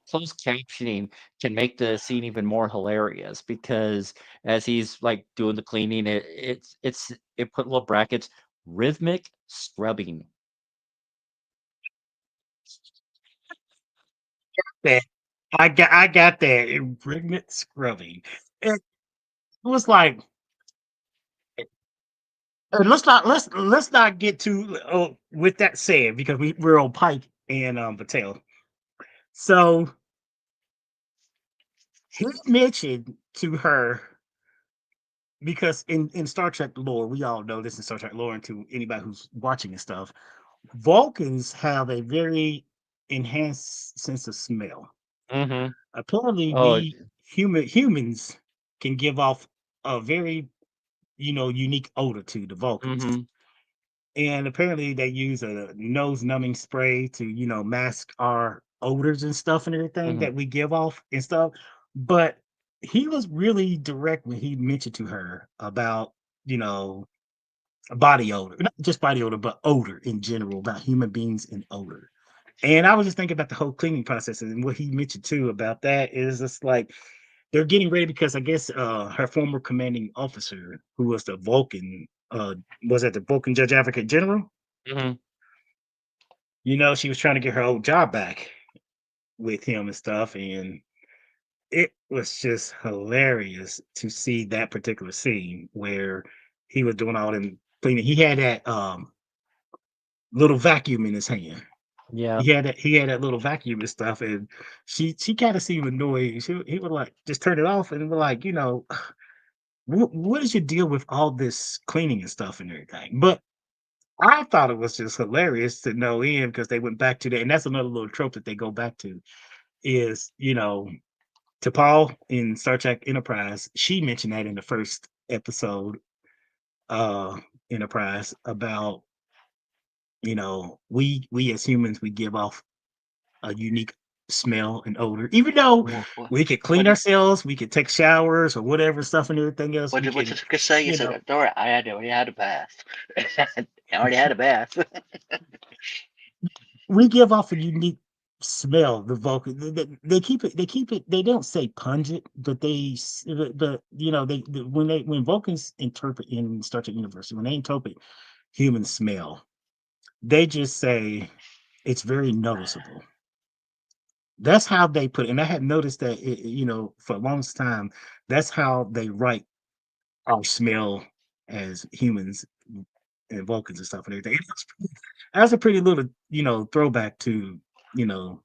closed captioning can make the scene even more hilarious because as he's like doing the cleaning, it put little brackets rhythmic scrubbing. That I got that impregnant scrubbing. It was like, let's not get too, with that said, because we're on Pike and Patel. So he mentioned to her, because in Star Trek lore, we all know this in Star Trek lore, and to anybody who's watching and stuff, Vulcans have a very enhanced sense of smell. Mm-hmm. Apparently, Oh, we humans can give off a very, unique odor to the Vulcans. mm-hmm. And apparently they use a nose numbing spray to, mask our odors and stuff and everything Mm-hmm. that we give off and stuff. But he was really direct when he mentioned to her about, you know, body odor, not just body odor, but odor in general, about human beings and odor. And I was just thinking about the whole cleaning process, and what he mentioned too about that is just like they're getting ready, because I guess her former commanding officer, who was the Vulcan, was that the Vulcan Judge Advocate General? Mm-hmm. She was trying to get her old job back with him and stuff, and it was just hilarious to see that particular scene where he was doing all them cleaning. He had that little vacuum in his hand. Yeah. He had that little vacuum and stuff, and she kind of seemed annoyed. He would like just turn it off and be like, what is your deal with all this cleaning and stuff and everything? But I thought it was just hilarious to no end, because they went back to that, and that's another little trope that they go back to is, to Paul in Star Trek Enterprise. She mentioned that in the first episode, uh, Enterprise, about, we as humans, we give off a unique smell and odor. Even though What, what, we could what clean did ourselves, we could take showers or whatever stuff and everything else, we what can, did I say? You you said, know, "All right, I already had a bath. I already had a bath." we give off a unique smell. The Vulcan, they keep it. They keep it. They don't say pungent, but when Vulcans interpret in Star Trek universe, when they interpret human smell, they just say it's very noticeable. That's how they put it. And I had noticed that, for a long time, that's how they write our smell as humans and Vulcans and stuff and everything. That's a pretty little, throwback to, you know,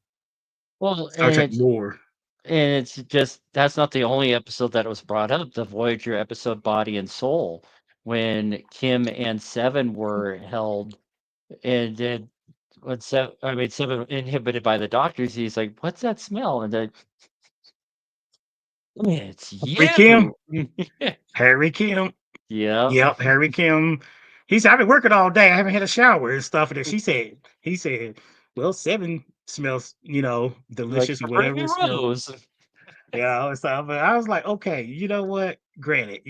Well, Star Trek lore. and it's just that's not the only episode that was brought up. The Voyager episode Body and Soul, when Kim and Seven were held, and then Seven inhibited by the doctors, he's like, "What's that smell?" And then it's Harry Kim, you. Harry Kim, Yeah, yep, Harry Kim. He said, "I've been working all day. I haven't had a shower and stuff." And then he said, "Well, Seven smells, like delicious or whatever Ruby it smells." Rose. Yeah, so but I was like, okay, you know what? Granted,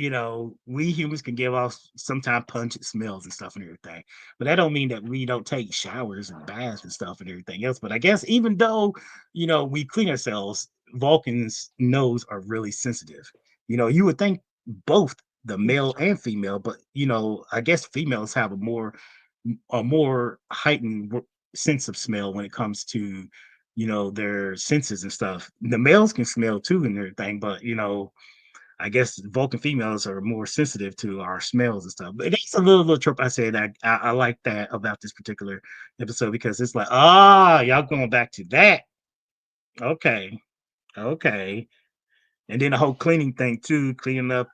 we humans can give off sometimes pungent smells and stuff and everything, but that don't mean that we don't take showers and baths and stuff and everything else. But I guess even though we clean ourselves, Vulcans' nose are really sensitive. You would think both the male and female, but I guess females have a more heightened sense of smell when it comes to their senses and stuff. The males can smell too and everything, but I guess Vulcan females are more sensitive to our smells and stuff. But it's a little trope I said. I like that about this particular episode because it's like, y'all going back to that. Okay. Okay. And then the whole cleaning thing too, cleaning up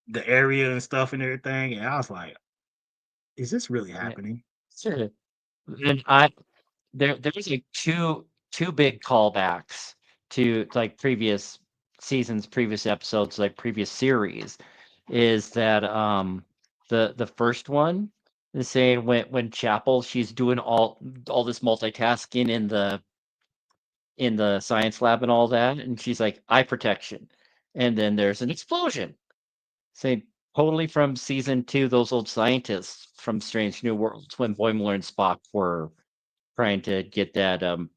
the area and stuff and everything. And I was like, is this really Yeah, happening? sure. And there's like two big callbacks to like previous seasons, previous episodes, like previous series. Is that the first one is saying when Chapel she's doing all this multitasking in the science lab and all that, and she's like eye protection, and then there's an explosion. Say totally from season two, those old scientists from Strange New Worlds when Boimler and Spock were trying to get that Create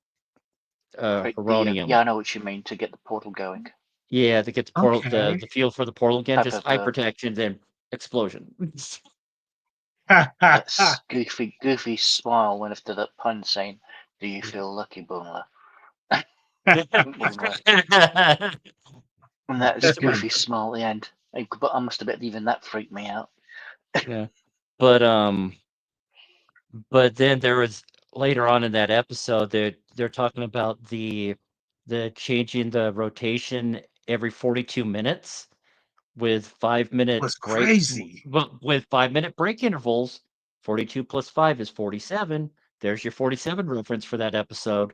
the Heronium. yeah, I know what you mean, to get the portal going. Yeah, to get the portal, Okay. the field for the portal again, Type just of eye protection, then explosion. That's goofy smile when after that pun saying, "Do you feel lucky, Boomler?" Boomler. And that is goofy smile at the end. But I must admit, even that freaked me out. Yeah, but then there was later on in that episode they're talking about the changing the rotation every 42 minutes with 5 minute Was break, crazy. but with 5 minute break intervals. 42 plus 5 is 47. There's your 47 reference for that episode.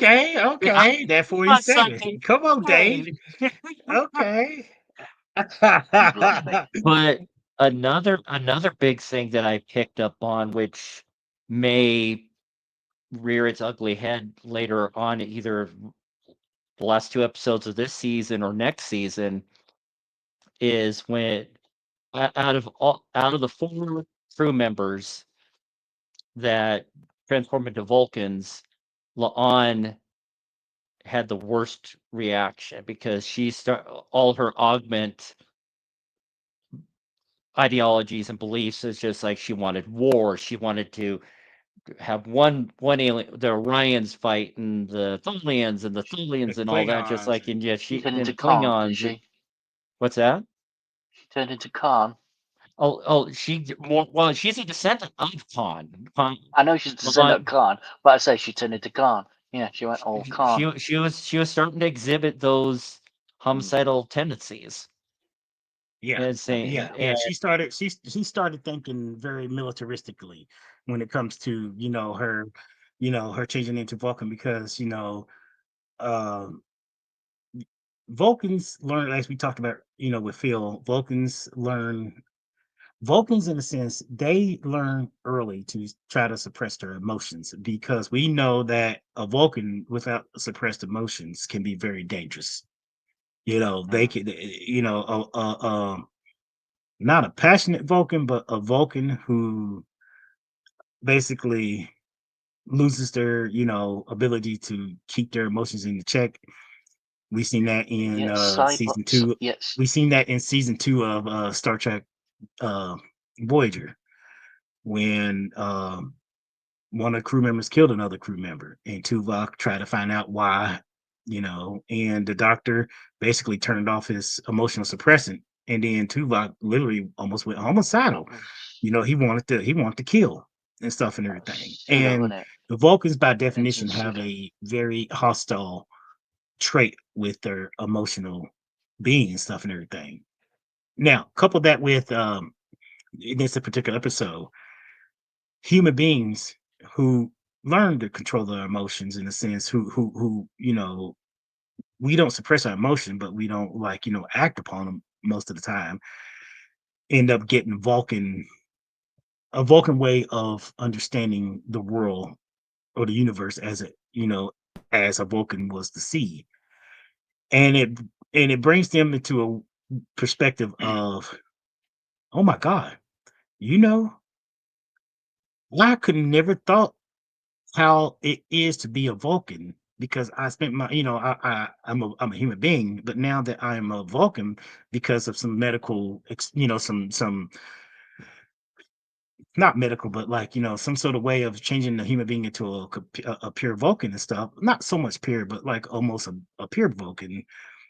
Okay, Yeah, I okay. That want 47. something. Come on, Dave. Hey. Okay. You've lost me. But another big thing that I picked up on, which may rear its ugly head later on, either the last two episodes of this season or next season, is when out of the four crew members that transform into Vulcans, La'an had the worst reaction because all her augment ideologies and beliefs is just like she wanted war. She wanted to have one alien, the Orions fighting the Tholians and the The Tholians and all that, just Klingons. like in yeah, She she turned and into the Khan, didn't Klingons. she? What's that? She turned into Khan. Well, she's a descendant of Khan. I know she's a descendant of Khan, but I say she turned into Khan. Yeah, she went all Khan. She was starting to exhibit those homicidal tendencies. Yeah, And saying, yeah. She started thinking very militaristically when it comes to her changing into Vulcan because um Vulcans learn, as we talked about, with Phil. Vulcans, in a sense, they learn early to try to suppress their emotions because we know that a Vulcan without suppressed emotions can be very dangerous. They Mm. can, not a passionate Vulcan, but a Vulcan who basically loses their, ability to keep their emotions in check. We've seen that in season two. Yes. We've seen that in season two of Star Trek uh, Voyager when one of the crew members killed another crew member, and Tuvok tried to find out why, and the doctor basically turned off his emotional suppressant, and then Tuvok literally almost went homicidal. He wanted to kill and stuff and everything. Should have, And wouldn't it? the Vulcans, by Vincent definition, should have have. a very hostile trait with their emotional being and stuff and everything. Now, couple that with in this particular episode, human beings who learn to control their emotions in a sense, who we don't suppress our emotion, but we don't act upon them most of the time, end up getting a Vulcan way of understanding the world or the universe as a Vulcan was the seed. And it brings them into a perspective of, oh my God, you know, I could never thought how it is to be a Vulcan because I spent I'm a human being, but now that I'm a Vulcan because of some medical, some not medical, but some sort of way of changing the human being into a pure Vulcan and stuff. Not so much pure, but like almost a pure Vulcan.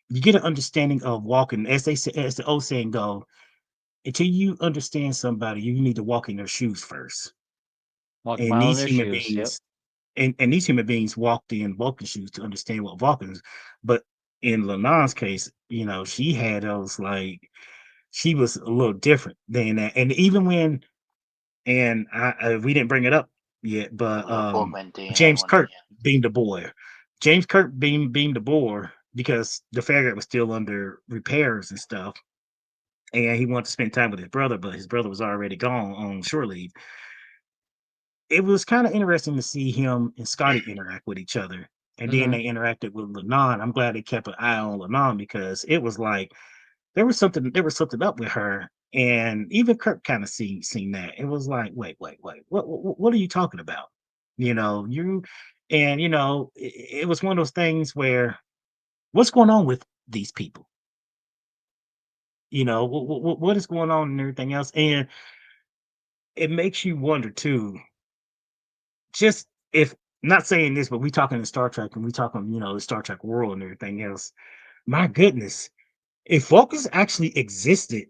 you get an understanding of walking, as they say, as the old saying go, until you understand somebody, you need to walk in their shoes first. Walk a And mile in these their human shoes. Yep. beings, and these human beings walked in walking shoes to understand what walking is. But in Lanon's case, she had those like she was a little different than that. And even when and we didn't bring it up yet, A but lot of bug went DNA, James wasn't it? Kirk beamed the boy. James Kirk beamed the boy because the ferret was still under repairs and stuff, and he wanted to spend time with his brother, but his brother was already gone on shore leave. It was kind of interesting to see him and Scotty interact with each other. And then Hmm. they interacted with Lenon. I'm glad they kept an eye on Lenon because it was like there was something up with her. And even Kirk kind of seen that. It was like, wait, what are you talking about? You and it was one of those things where what's going on with these people? What is going on and everything else. And it makes you wonder too, just if not saying this, but we talking in Star Trek and we talking, the Star Trek world and everything else. My goodness, if focus actually existed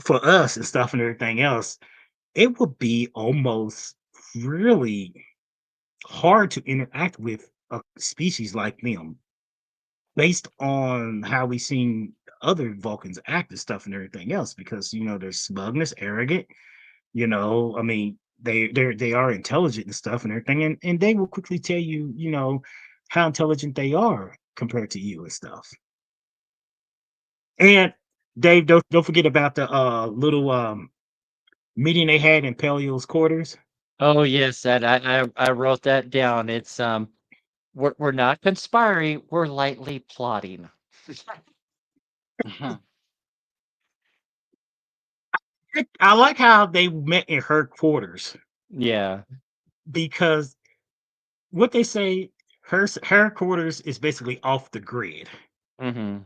for us and stuff and everything else, it would be almost really hard to interact with a species like them based on how we seen other Vulcans act and stuff and everything else because they're smugness, arrogant, I mean, they are intelligent and stuff and everything, and they will quickly tell you, how intelligent they are compared to you and stuff. And Dave, don't forget about the little meeting they had in Pelio's quarters. Oh yes, that I wrote that down. It's we're not conspiring, we're lightly plotting. Mhm. I like how they met in her quarters Yeah. because what they say, her quarters is basically off the grid. Hmm.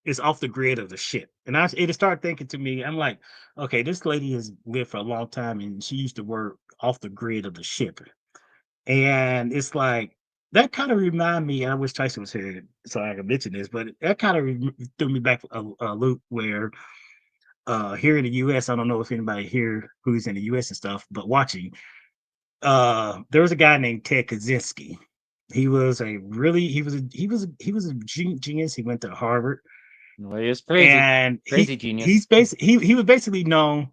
It's off the grid of the ship. And it started thinking to me, I'm like, okay, this lady has lived for a long time and she used to work off the grid of the ship. And it's like that kind of remind me. I wish Tyson was here so I could mention this, but that kind of threw me back a loop where here in the US, I don't know if anybody here who's in the US and stuff, but watching, there was a guy named Ted Kaczynski. He was a genius. He went to Harvard Well, he was crazy. and Crazy genius. he was basically known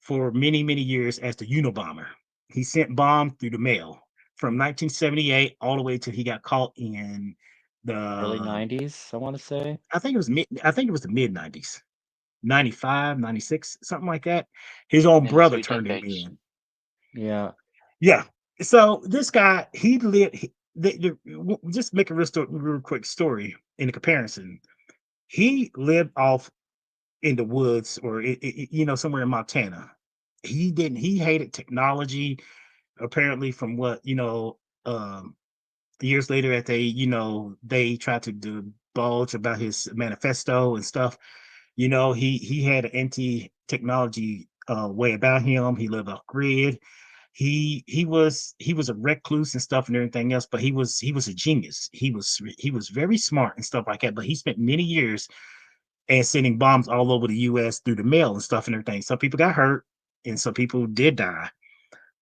for many many years as the Unabomber. He sent bombs through the mail from 1978 all the way till he got caught in Early the 90s, I want to say. I think it was the mid 90s, 95, 96, something like that. His own Nearly brother three turned him decades. in. Yeah. Yeah. So this guy, he lived. Just make a real quick story in the comparison. He lived off in the woods or somewhere in Montana. He didn't. He hated technology. Apparently, from what years later, that they tried to divulge about his manifesto and stuff. He had an anti-technology way about him. He lived off grid. He was a recluse and stuff and everything else, but he was a genius. He was very smart and stuff like that. But he spent many years and sending bombs all over the U.S. through the mail and stuff and everything. Some people got hurt and some people did die,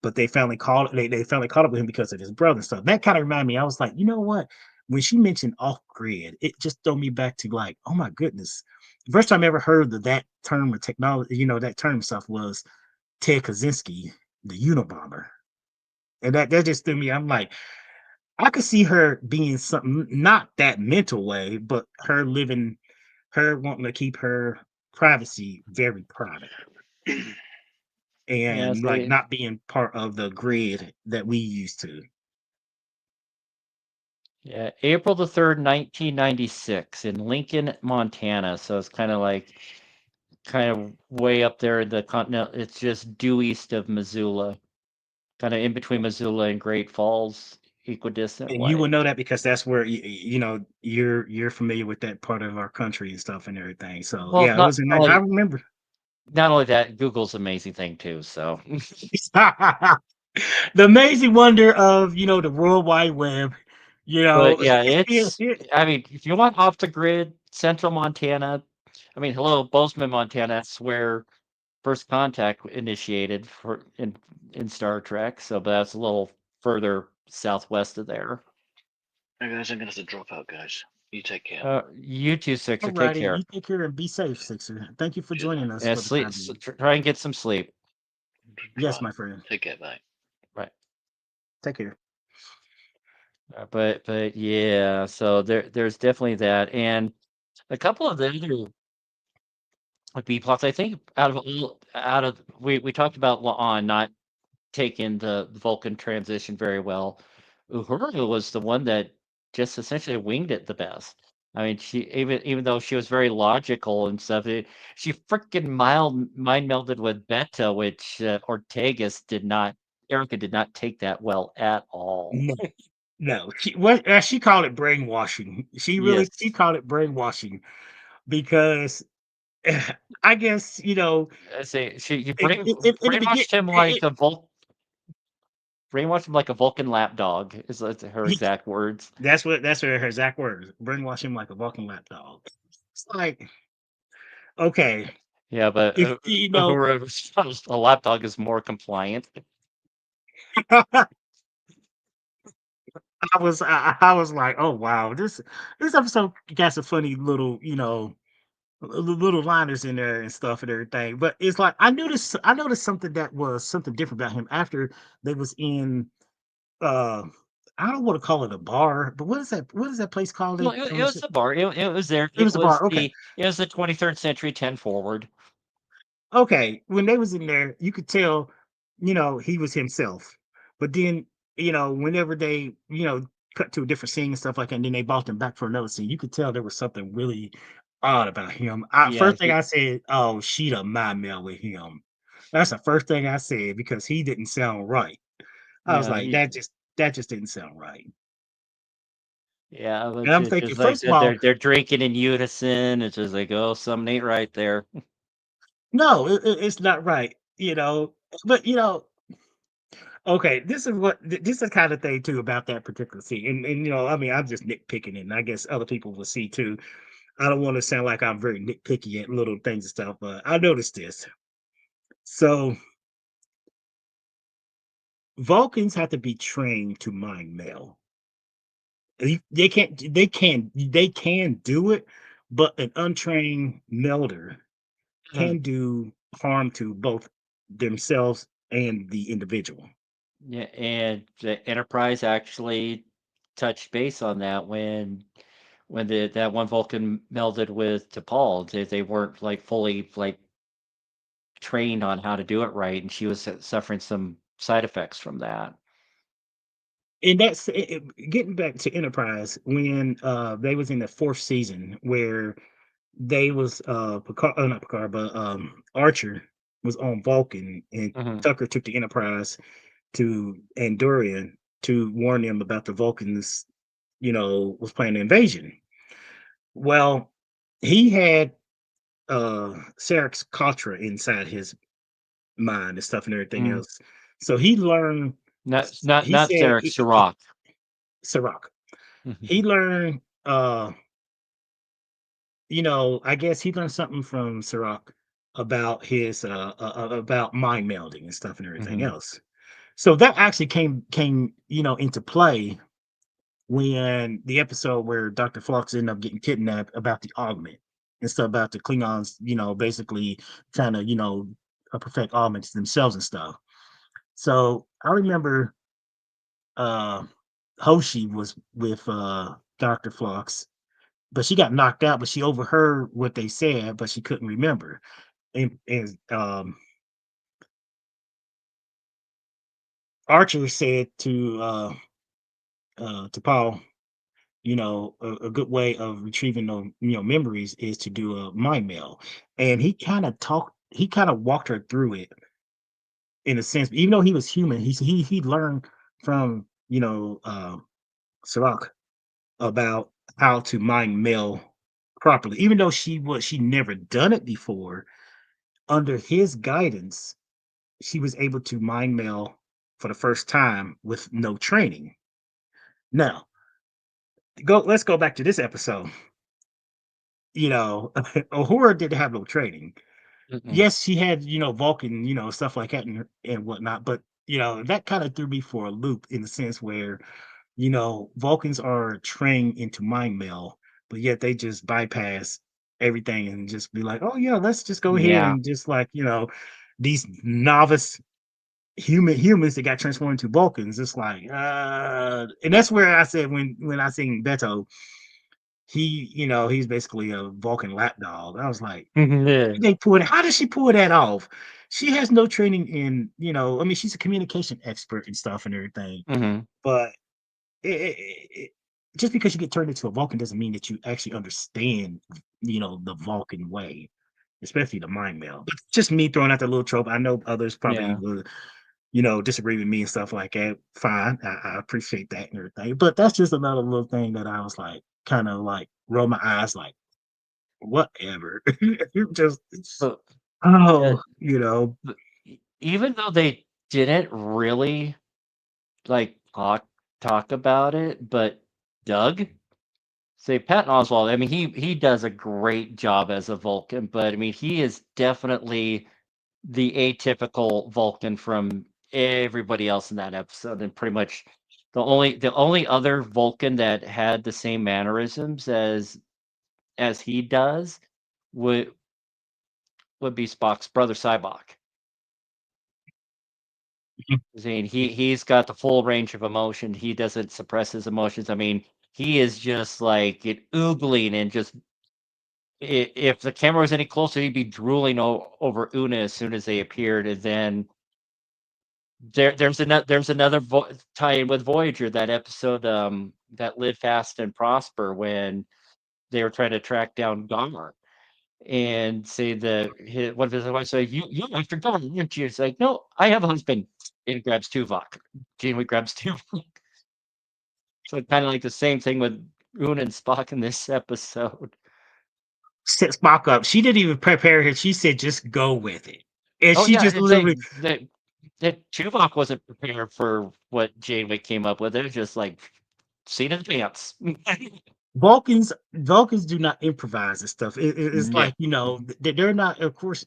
but they finally caught up with him because of his brother and stuff. That kind of reminded me. I was like, you know what? When she mentioned off grid, it just threw me back to like, oh my goodness. The first time I ever heard of that term of technology, that term stuff was Ted Kaczynski, the Unabomber. And that just threw me. I'm like, I could see her being something not that mental way, but her wanting to keep her privacy very private Yeah, and like they not being part of the grid that we used to. yeah, April the 3rd, 1996 in Lincoln, Montana. So it's kind of way up there in the continent. It's just due east of Missoula, kind of in between Missoula and Great Falls, equidistant And you way. will know that because that's where you're familiar with that part of our country and stuff and everything. So Well, yeah, it was a nice. I remember. not only that, Google's an amazing thing too. So The amazing wonder of the World Wide Web. You But know, yeah, I mean, if you want off the grid, Central Montana, I mean, hello, Bozeman, Montana, that's where First Contact initiated in Star Trek. So, but that's a little further southwest of there. Hey guys, I'm gonna have to drop out, guys. You take care. You two, Sixer, take alrighty, care. you take care and be safe, Sixer. Thank you for Cheers, joining us Yeah, for the sleep. time being. Try and get some sleep. Yes, Try. my friend. Take care, bye. Right. Take care. But yeah, so there's definitely that, and a couple of the other B plots. I think out of we talked about La'an not taking the Vulcan transition very well. Uhura was the one that just essentially winged it the best. I mean, she even though she was very logical and stuff, she freaking mind melded with Beta, which Erica did not take that well at all. No, no. She called it brainwashing. She Yes, called it brainwashing because I guess I say you in the beginning. brainwashed him like a brainwashed him like a Vulcan lapdog is her exact words. That's her exact words. Brainwash him like a Vulcan lapdog. It's like, okay, Yeah, but if whoever's a lapdog is more compliant. I I was like, oh wow, this episode got some funny little little liners in there and stuff and everything. But it's like I noticed something that was something different about him after they was in uh I don't want to call it a bar, but what is that place called Well, on it the was the bar. It was there. it was a bar. Okay. It was the 23rd century 10 forward. Okay, when they was in there, you could tell, he was himself. But then, whenever they, cut to a different scene and stuff like that, and then they brought him back for another scene, you could tell there was something really odd about him. Yeah, First thing I said, oh, she done mind meld with him. That's the first thing I said because he didn't sound right. I was yeah, like, that just didn't sound right. yeah. And But I'm it's thinking, just like first of that. all, They're drinking in unison. It's just like, oh, something ain't right there. no, it's not right, But okay, this is the kind of thing too about that particular scene, and I mean, I'm just nitpicking it, and I guess other people will see too. I don't want to sound like I'm very nitpicky at little things and stuff, but I noticed this. So Vulcans have to be trained to mind meld. They can do it, but an untrained melder Mhm. can do harm to both themselves and the individual. Yeah, and the Enterprise actually touched base on that when that one Vulcan melded with T'Pol. They weren't like fully like trained on how to do it right, and she was suffering some side effects from that. And that's getting back to Enterprise when they was in the fourth season where they was Picard, not Picard, but Archer was on Vulcan and Mhm. Tucker took the Enterprise to Andorian to warn them about the Vulcans, was planning an invasion. Well, he had Sarek's Katra inside his mind and stuff and everything Mm. else. So he learned. He Not said Sarek, Sirach. Sirach. Mhm. He learned I guess he learned something from Sirach about his about mind melding and stuff and everything Mhm. else. So that actually came into play when the episode where Dr. Phlox ended up getting kidnapped about the augment and stuff about the Klingons, basically trying to, perfect augments themselves and stuff. So I remember uh Hoshi was with Dr. Phlox, but she got knocked out, but she overheard what they said, but she couldn't remember. And Archer said to Paul, a good way of retrieving those, memories is to do a mind meld. And he kind of walked her through it in a sense, even though he was human, he learned from, Sirach about how to mind meld properly. Even though she never done it before, under his guidance, she was able to mind meld for the first time with no training. Now, let's go back to this episode. You know, Uhura didn't have no training. Mm-mm. Yes, she had, Vulcan, stuff like that and whatnot, but that kind of threw me for a loop in the sense where, Vulcans are trained into mind meld, but yet they just bypass everything and just be like, oh yeah, let's just go ahead Yeah. and just like, these novice humans that got transformed into Vulcans. It's like, and that's where I said when I seen Beto, he's basically a Vulcan lapdog. I was like, Yeah. how does she pull that off? She has no training in, I mean, she's a communication expert and stuff and everything, Mhm. but just because you get turned into a Vulcan doesn't mean that you actually understand, the Vulcan way, especially the mind meld. But just me throwing out the little trope. I know others probably Yeah. will, disagree with me and stuff like that. Fine. I appreciate that and everything. But that's just another little thing that I was like, kind of like roll my eyes like, whatever. Just But yeah, oh, but even though they didn't really like talk about it, but Doug, say Patton Oswalt, I mean he does a great job as a Vulcan, but I mean he is definitely the atypical Vulcan from everybody else in that episode, and pretty much the only other Vulcan that had the same mannerisms as he does would would be Spock's brother Sybok. I mean, he's got the full range of emotion. He doesn't suppress his emotions. I mean, he is just like it oogling and just if the camera was any closer, he'd be drooling over Una as soon as they appeared. And then there's another tie-in with Voyager, that episode that Live Fast and Prosper, when they were trying to track down Gomer and say one of his wives say, you after Gomer, aren't you? It's like, no, I have a husband. And grabs Tuvok. Janeway grabs Tuvok. So kind of like the same thing with Una and Spock in this episode. set Spock up. She didn't even prepare her. She said, just go with it. And Oh she yeah, just it's like literally that Tuvok wasn't prepared for what Janeway came up with. It was just like seat in the pants. Vulcans do not improvise and stuff. It's No. like they're not. Of course,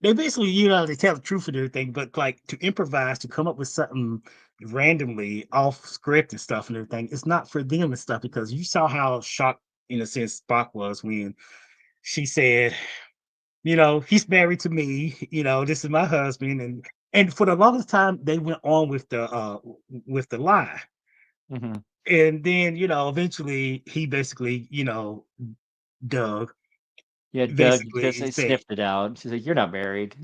they basically they tell the truth and everything, but like to improvise to come up with something randomly off script and stuff and everything, it's not for them and stuff because you saw how shocked in a sense Spock was when she said, he's married to me, this is my husband, and for the longest time they went on with the lie. Mhm. And then, eventually he basically, Doug Yeah, Doug just basically said, sniffed it out. She's like, "You're not married."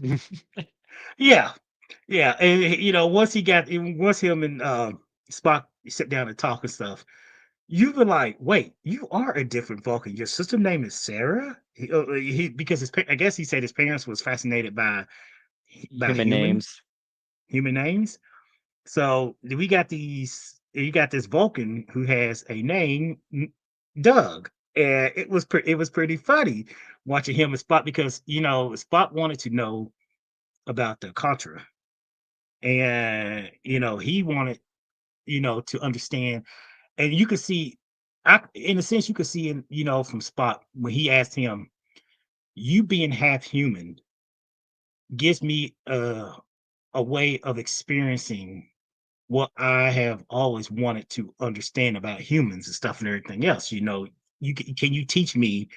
yeah, yeah. And once him and Spock sit down and talk and stuff, you were like, wait, you are a different Vulcan. Your sister name is Sarah? Because I guess he said his parents was fascinated by Human names. human names. So we got you got this Vulcan who has a name, Doug. And it was pretty funny watching him and Spot because Spot wanted to know about the Contra. And he wanted, to understand. And you could see in a sense you could see in, from Spot when he asked him, you being half human gives me a way of experiencing what I have always wanted to understand about humans and stuff and everything else. Can you teach me,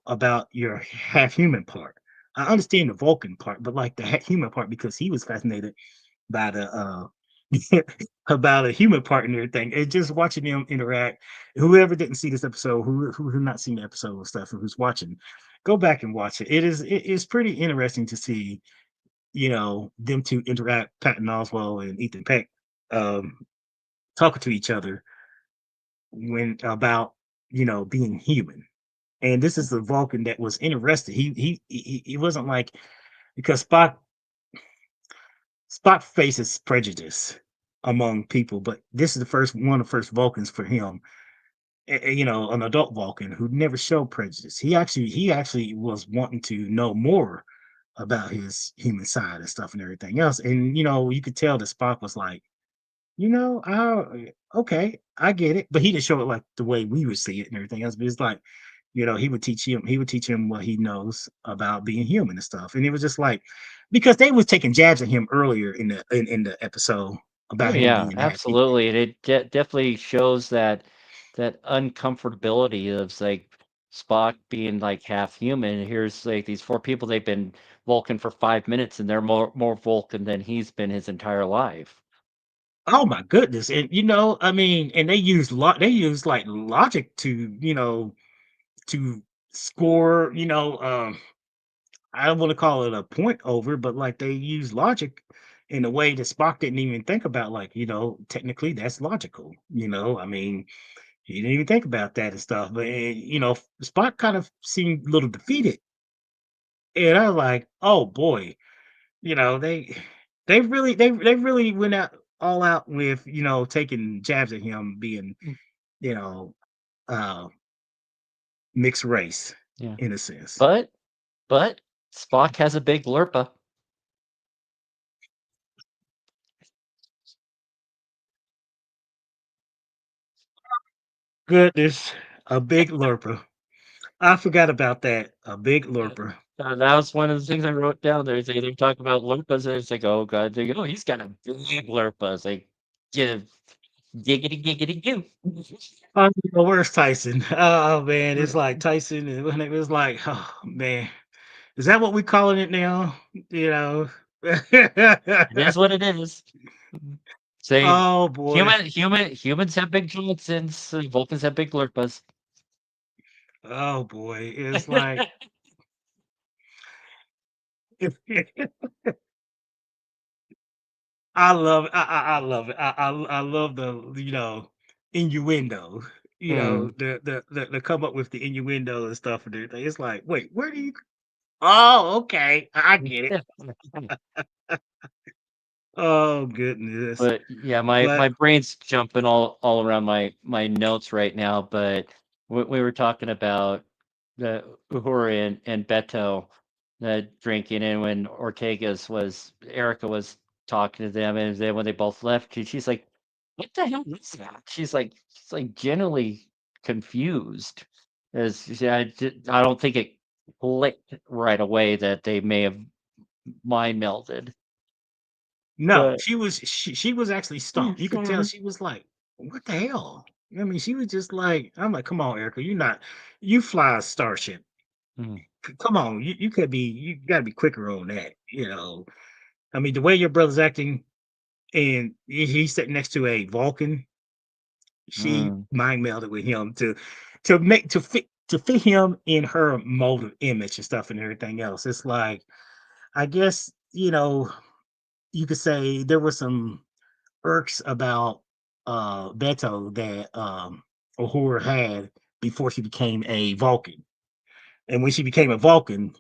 about your half human part? I understand the Vulcan part, but like the human part because he was fascinated by the about a human part and everything. And just watching them interact. Whoever didn't see this episode, who not seen the episode and stuff, and who's watching, go back and watch it. It is pretty interesting to see them to interact, Patton Oswalt and Ethan Peck, um, talking to each other when about being human. And this is the Vulcan that was interested. He wasn't like because Spock faces prejudice among people, but this is the one of the first Vulcans for him. An adult Vulcan who never showed prejudice. He actually was wanting to know more about his human side and stuff and everything else. And you could tell that Spock was like, Okay, I get it. But he didn't show it like the way we would see it and everything else. But it's like, he would teach him what he knows about being human and stuff. And it was just like, because they was taking jabs at him earlier in the episode Oh about him yeah, being that. absolutely. And it definitely shows that uncomfortability of like Spock being like half human. Here's like these four people, they've been Vulcan for 5 minutes and they're more Vulcan than he's been his entire life. Oh my goodness. And I mean, and they use like logic to score, I don't want to call it a point over, but like they use logic in a way that Spock didn't even think about. Like, technically that's logical. I mean, he didn't even think about that and stuff. But Spock kind of seemed a little defeated, and I was like, oh boy, they really went out all out with taking jabs at him being Mm. you know uh mixed race Yeah. in a sense. But Spock has a big lurpa. Goodness, a big lurper. I forgot about that. A big lurper. That was one of the things I wrote down there. They talk about lurpas, and it's like, oh god, they go, oh, he's got a big lurpa. It's like, yeah, giggity giggity goo. Where's Tyson? Oh man, it's like Tyson, and when it was like, oh man, is that what we calling it now? You know. It is what it is. Say, Oh boy. humans have big Johnsons. Vulcans have big lurpas. Oh boy. It's like I love I love it. I love the innuendo. Mm. The come up with the innuendo and stuff and everything. It's like, wait, where do you? Oh, okay, I get it. Oh goodness, But yeah, my but brain's jumping all around my notes right now. But we were talking about the Uhura and Beto drinking, and when Erica was talking to them, and then when they both left, she's like, "What the hell is that?" She's like genuinely confused. I don't think it clicked right away that they may have mind melded, no, but. she was actually stumped. You could tell she was like, "What the hell?" I mean, she was just like, I'm like, "Come on, Erica, you fly a starship. Mm, Come on, you got to be quicker on that." I mean, the way your brother's acting, and he's sitting next to a Vulcan, she mm. mind melded with him to fit him in her mold of image and stuff and everything else. It's like, I guess you could say there were some irks about Beto that Uhura had before she became a Vulcan. And when she became a Vulcan,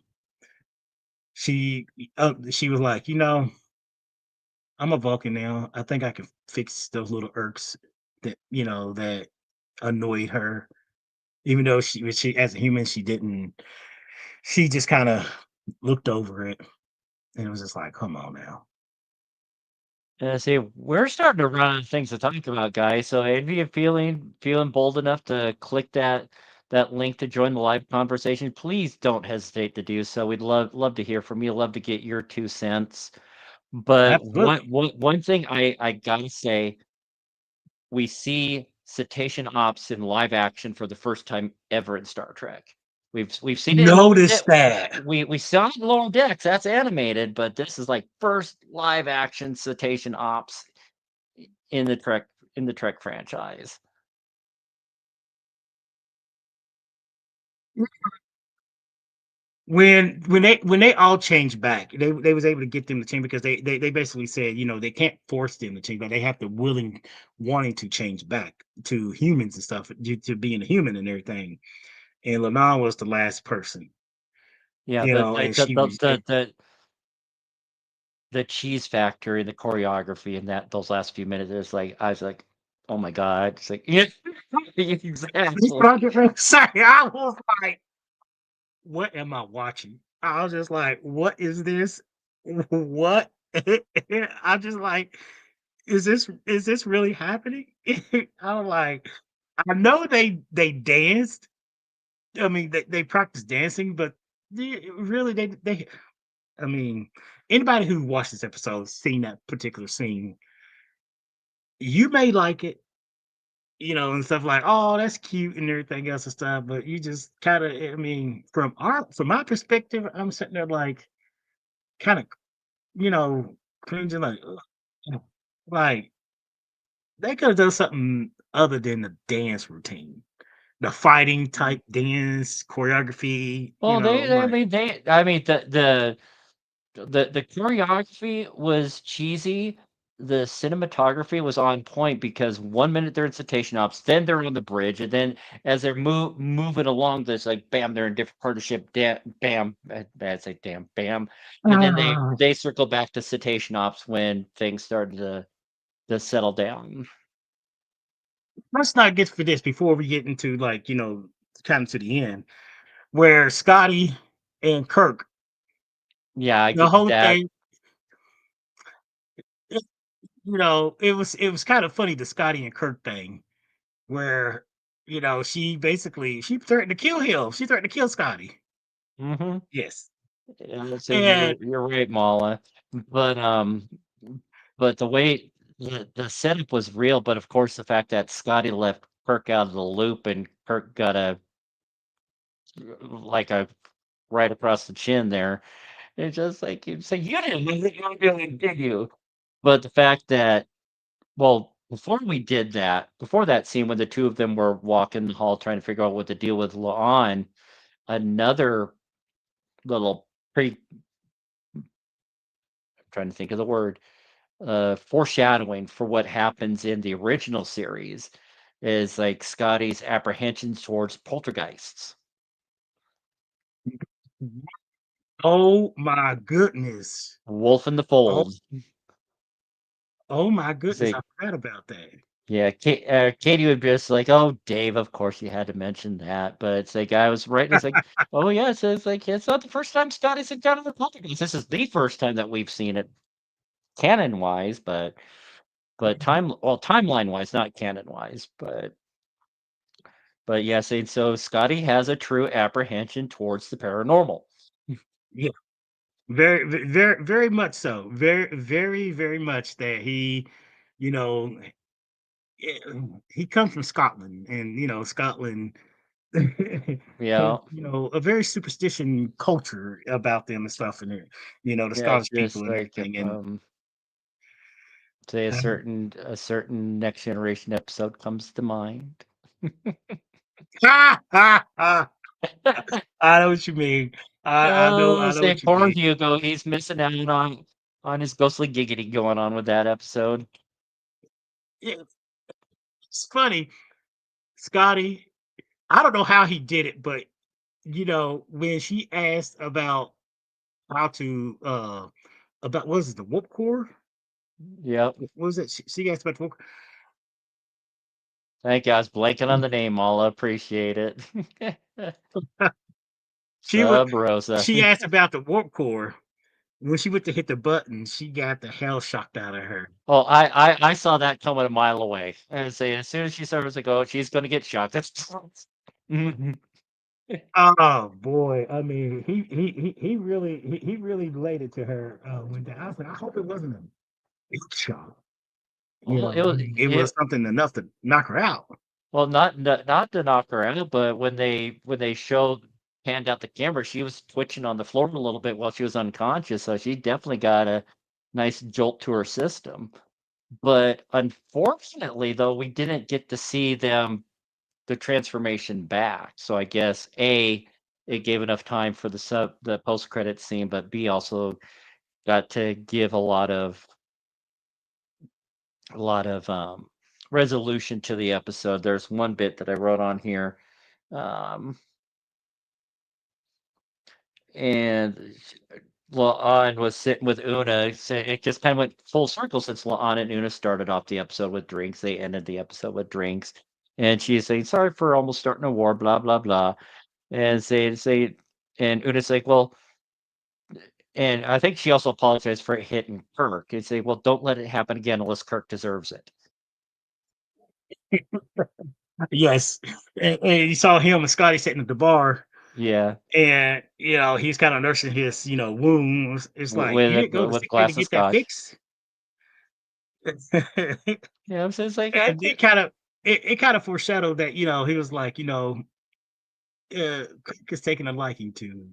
she was like, I'm a Vulcan now. I think I can fix those little irks that annoyed her. Even though she as a human, she didn't. She just kind of looked over it and it was just like, come on now. See, we're starting to run out of things to talk about, guys. So if you're feeling bold enough to click that link to join the live conversation, please don't hesitate to do so. We'd love to hear from you. Love to get your 2 cents. But Absolutely. one thing I gotta say, we see cetacean ops in live action for the first time ever in Star Trek. We've seen it in Lower Notice Deck. that. We saw it in Lower Decks. That's animated, but this is like first live action cetacean ops in the Trek franchise. When they all changed back, they was able to get them to change because they basically said, they can't force them to change back. They have to wanting to change back to humans and stuff due to being a human and everything. And Lana was the last person, Yeah, the and she was the cheese factor in the choreography in that those last few minutes is like I was like, oh my god, it's like yeah, exactly. sorry, I was like, what am I watching? I was just like, what is this? What? I'm just like, is this really happening? I'm like, I know they danced. I mean, they practiced dancing, but really they. I mean, anybody who watched this episode seen that particular scene. You may like it, and stuff like, oh, that's cute and everything else and stuff. But you just kind of, I mean, from my perspective, I'm sitting there like, kind of, you know, cringing like, ugh, like they could have done something other than the dance routine, the fighting type dance choreography. Well, Like, I mean, the choreography was cheesy. The cinematography was on point because 1 minute they're in cetacean ops, then they're on the bridge, and then as they're moving along, this like bam, they're in different part of the ship. Bam, bad say damn, bam, and then ah, they circle back to cetacean ops when things started to settle down. let's not get for this before we get into like kind of to the end where Scotty and Kirk, Yeah, I the get whole that. thing. It, it was kind of funny, the Scotty and Kirk thing, where she threatened to kill him. She threatened to kill Scotty. Mm-hmm. Yes, Yeah, so and you're right, Mala. But but the way the setup was real, but of course the fact that Scotty left Kirk out of the loop and Kirk got a right across the chin there. It's just like you say you didn't know that you were doing, did you? But the fact that before that scene when the two of them were walking the hall trying to figure out what to deal with La'an, another little pretty trying to think of the word foreshadowing for what happens in the original series is like Scotty's apprehensions towards poltergeists. oh my goodness, Wolf in the oh Fold. oh my It's goodness, I like, forgot about that. yeah, Katie would be just like, "Oh, Dave, of course you had to mention that." But it's like I was right. It's like, "Oh yeah," so it's like it's not the first time Scotty's encountered a poltergeist. This is the first time that we've seen it canon wise, but timeline wise, not canon wise, but yes, and so Scotty has a true apprehension towards the paranormal. Yeah, very, very much so. Very, very, very much that you know, he comes from Scotland, and Scotland has Yeah, a very superstition culture about them and stuff, and the yeah, it's Scottish people just and like everything, and say um, a certain next generation episode comes to mind. ha, ha, ha, I know what you mean. Oh, I know say what you poor mean. Hugo, he's missing out on his ghostly giggity going on with that episode. Yeah, it's funny, Scotty. I don't know how he did it, but when she asked about how to about what was it, the warp core? Yep. What was it? She asked about the warp. Thank you. I was blanking on the name. I'll appreciate it. She would Sub Rosa. she asked about the warp core. When she went to hit the button, she got the hell shocked out of her. Oh, I saw that coming a mile away. And say as soon as she started to go, she's gonna get shocked. That's Mhm. Oh boy, I mean, he really laid it to her when I was like, I hope it wasn't a big shock. Well, I mean, it was something enough to knock her out. not to knock her out, but when they showed panned out the camera, she was twitching on the floor a little bit while she was unconscious, so she definitely got a nice jolt to her system. But unfortunately, though, we didn't get to see the transformation back. So I guess A, it gave enough time for the post credit scene, but B also got to give a lot of resolution to the episode. There's one bit that I wrote on here. Um, and La'an was sitting with Una. So it just kind of went full circle since La'an and Una started off the episode with drinks. They ended the episode with drinks. And she's saying, sorry for almost starting a war, blah, blah, blah. And and Una's like, well, and I think she also apologized for hitting Kirk and say, "Well, don't let it happen again unless Kirk deserves it." Yes, and you saw him and Scotty sitting at the bar, Yeah, and he's kind of nursing his wounds. It's like you didn't go to with a see me to glass of get that scotch. fixed. Yeah, I'm saying it's like I And think it kind of foreshadowed that he was like Kirk is taking a liking to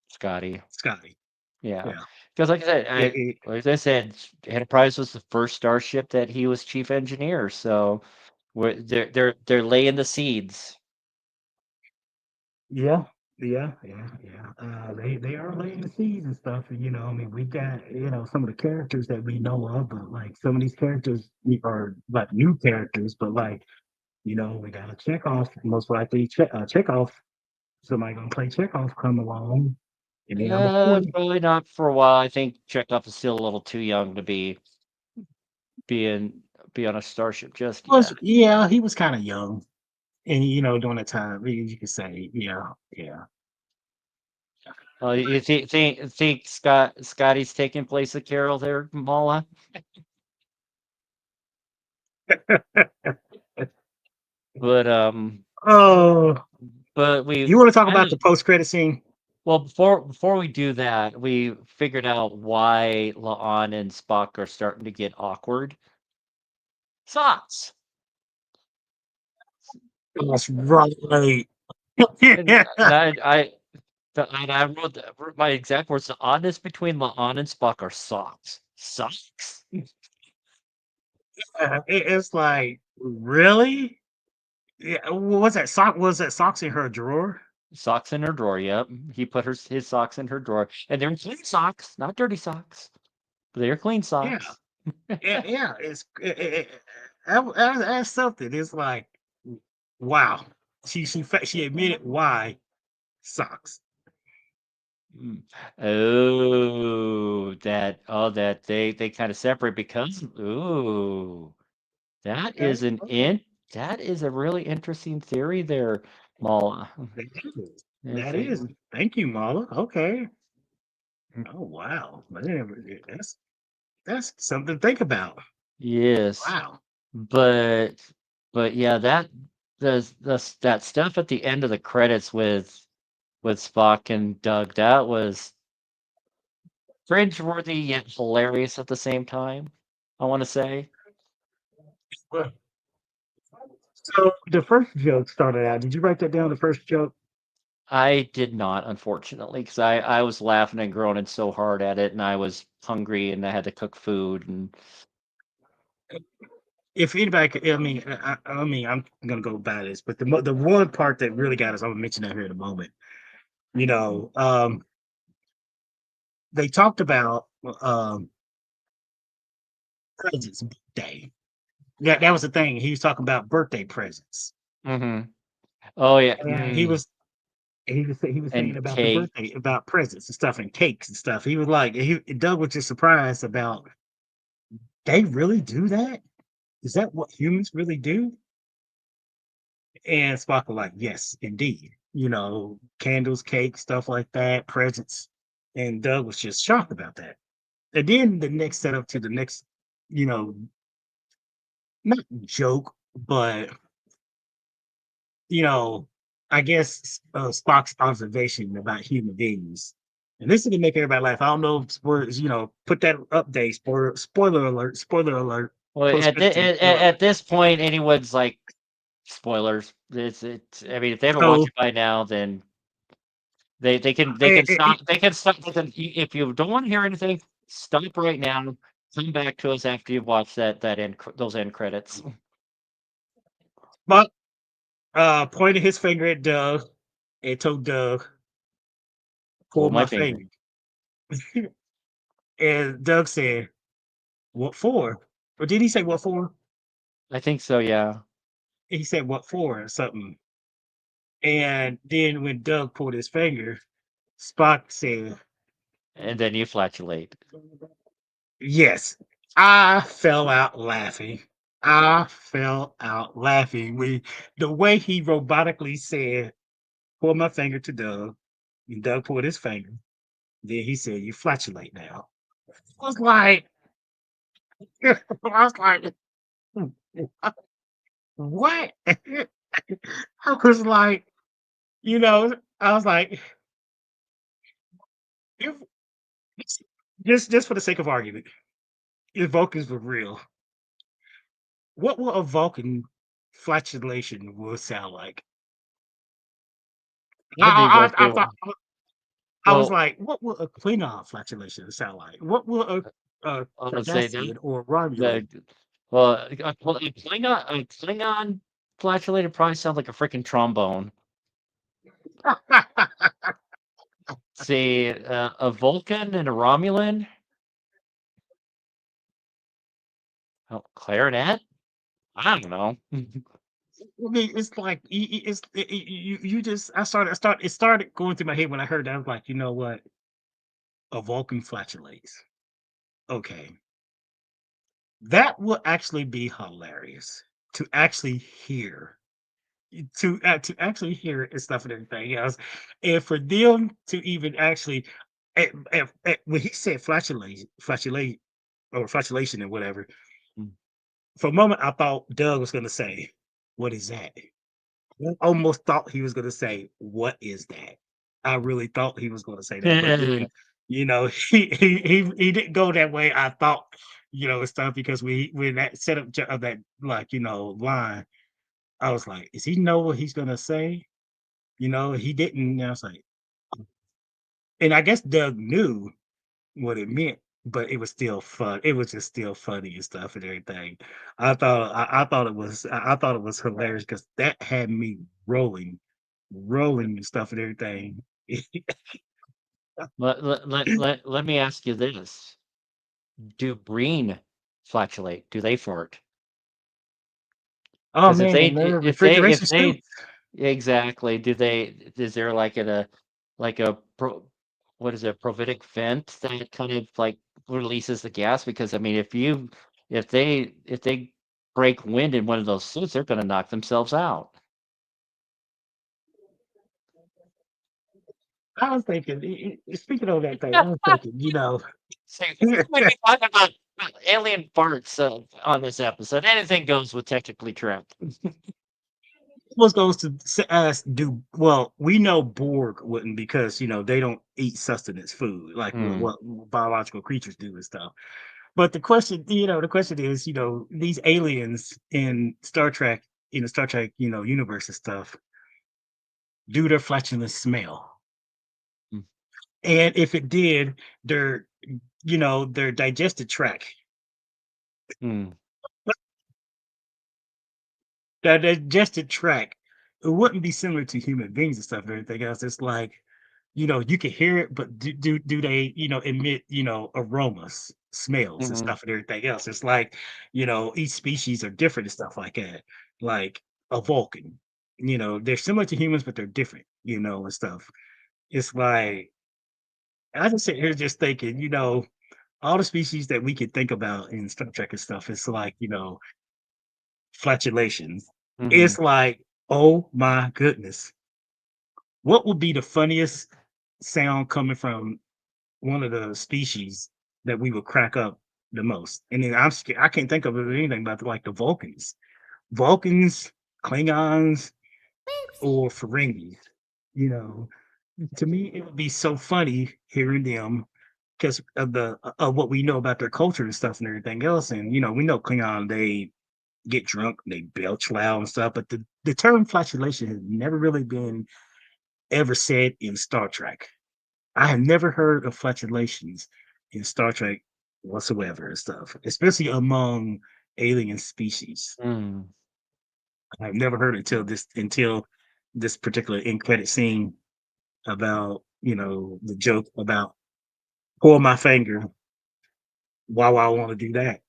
Scotty. Scotty. Yeah, Yeah. because like I said, It, it, like I said, Enterprise was the first starship that he was chief engineer. So they're laying the seeds. yeah. Yeah, yeah, yeah. They are laying the seeds and stuff, and I mean, we got some of the characters that we know of, but like some of these characters are like new characters, but like we got a Chekhov, most likely Chekhov. Somebody gonna play Chekhov come along, and then number 40. Probably not for a while. I think Chekhov is still a little too young to be be on a starship just Was yet. yeah, he was kind of young, and during that time, you could say, yeah, yeah. You think Scotty's taking place of Carol there, Mala? But Oh, we you want to talk kind about of the post credit scene? well before we do that, we figured out why La'an and Spock are starting to get awkward. Socks. That's right. And I wrote my exact words. The oddness between La'an and Spock are socks. Socks. It's like really. Yeah, what's that sock? Was that socks in her drawer? Socks in her drawer. Yep, he put his socks in her drawer, and they're clean socks, not dirty socks. They're clean Yeah, socks. yeah, yeah. That's something. It's like, wow. She admitted why socks. Mm. That they kind of separate because that Okay, is an okay. in that is a really interesting theory there, Mala. That is. It's That like, is. Thank you, Mala. Okay. mm, Oh wow. Man, that's something to think about. yes, Wow. but yeah, that stuff at the end of the credits with Spock and Doug, that was cringeworthy yet hilarious at the same time. I want to say. Well, so the first joke started out. Did you write that down? The first joke. I did not, unfortunately, because I was laughing and groaning so hard at it, and I was hungry, and I had to cook food, and If anybody, I mean, I'm gonna go by this, but the one part that really got us, I'm gonna mention that here in a moment. You know, they talked about presents day. That was the thing. He was talking about birthday presents. mhm. Oh yeah, And he was saying and about the cake. birthday, about presents and stuff and cakes and stuff. He was like, Doug was just surprised about they really do that. Is that what humans really do? And Spock was like, yes, indeed. Candles, cake, stuff like that, presents. And Doug was just shocked about that. And then the next setup to the next, you know, not joke, but you know, I guess Spock's observation about human beings. And this is to make everybody laugh. I don't know if spoilers, put that update, spoiler alert, Well, post credit scene, spoiler alert. at this point, anyone's like spoilers. It's. I mean, if they haven't watched So it by now, then they eh, can eh, stop. They can stop. If you don't want to hear anything, stop right now. Come back to us after you've watched those end credits. Spock pointed his finger at Doug and told Doug, Pull pull my my finger. finger. And Doug said, what for? Or did he say what for? I think so. Yeah. He said what for or something. And then when Doug pulled his finger, Spock said, And then you flatulate. yes. I fell out laughing. I fell out laughing. The way he robotically said, pull my finger to Doug, and Doug pulled his finger. Then he said, "You flatulate now." I was like, I was like, what? I was like, I was like, if just for the sake of argument, if Vulcans were real, what will a Vulcan flatulation will sound like? I think that I thought I was well, like, what will a Klingon flatulation sound like? What will a I would say Cardassian that or Romulan? the well, a Klingon flatulated probably sounds like a freaking trombone. See, a Vulcan and a Romulan, oh, clarinet. I don't know. I mean, it's like you just it started going through my head when I heard that. I was like, you know what? A Vulcan flatulates. Okay, that will actually be hilarious to actually hear. To actually hear it and stuff and everything else, and for them to even actually, when he said flatulate or flatulation and whatever, Mm. for a moment I thought Doug was going to say, "What is that?" I almost thought he was gonna say, "What is that?" I really thought he was gonna say that, but then, he didn't go that way. I thought, and stuff because when that set up of that like line, I was like, "Is he know what he's gonna say?" He didn't. And I was like, and I guess Doug knew what it meant, but it was still fun. It was just still funny and stuff and everything. I thought I thought it was hilarious because that had me rolling and stuff and everything. Let me ask you this: do Breen flatulate? Do they fart? Oh Because if man, they and their if refrigeration they suits. exactly, do they is there like a what is it, provitic vent that kind of like releases the gas? Because I mean, if they break wind in one of those suits, they're going to knock themselves out. I was thinking, speaking of that thing, I was thinking, So we be talking about alien farts on this episode. Anything goes with technically trapped. was goes to us do well. We know Borg wouldn't because they don't eat sustenance food like Hmm. what biological creatures do and stuff. But the question is, these aliens in the Star Trek, universe and stuff, do their flatulence smell? Mm. And if it did, their, their digestive tract, Hmm. that digestive tract, it wouldn't be similar to human beings and stuff and everything else. It's like, you can hear it, but do they, emit, aromas, smells and Hmm. stuff and everything else? It's like, each species are different and stuff like that. Like a Vulcan, they're similar to humans, but they're different, and stuff. It's like I just sit here just thinking, all the species that we could think about in Star Trek and stuff, it's like, flatulations. Hmm. It's like, oh my goodness. What would be the funniest sound coming from one of the species that we would crack up the most? And then I'm scared. I can't think of anything about like the Vulcans, Klingons, or Ferengis. You know, to me, it would be so funny hearing them because of the of what we know about their culture and stuff and everything else. And we know Klingon, they get drunk, they belch loud and stuff. But the term flatulation has never really been ever said in Star Trek. I have never heard of flatulations in Star Trek whatsoever and stuff, especially among alien species. Hmm. I've never heard it until this particular end credit scene about the joke about pull my finger. Why would I want to do that?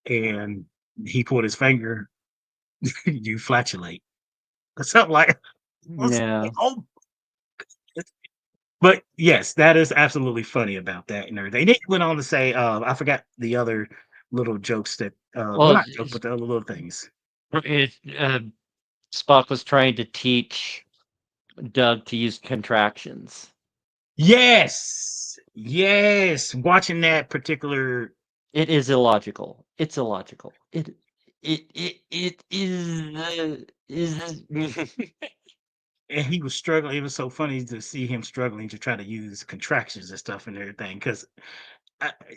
And he pulled his finger. You flatulate or something like. Yeah. Oh, but yes, that is absolutely funny about that and everything. They went on to say, I forgot the other little jokes that, well, Well, not jokes, but the other little things. Spock was trying to teach Doug to use contractions. Yes, watching that particular, It is illogical. It's illogical. It is. and he was struggling. It was so funny to see him struggling to try to use contractions and stuff and everything. Because,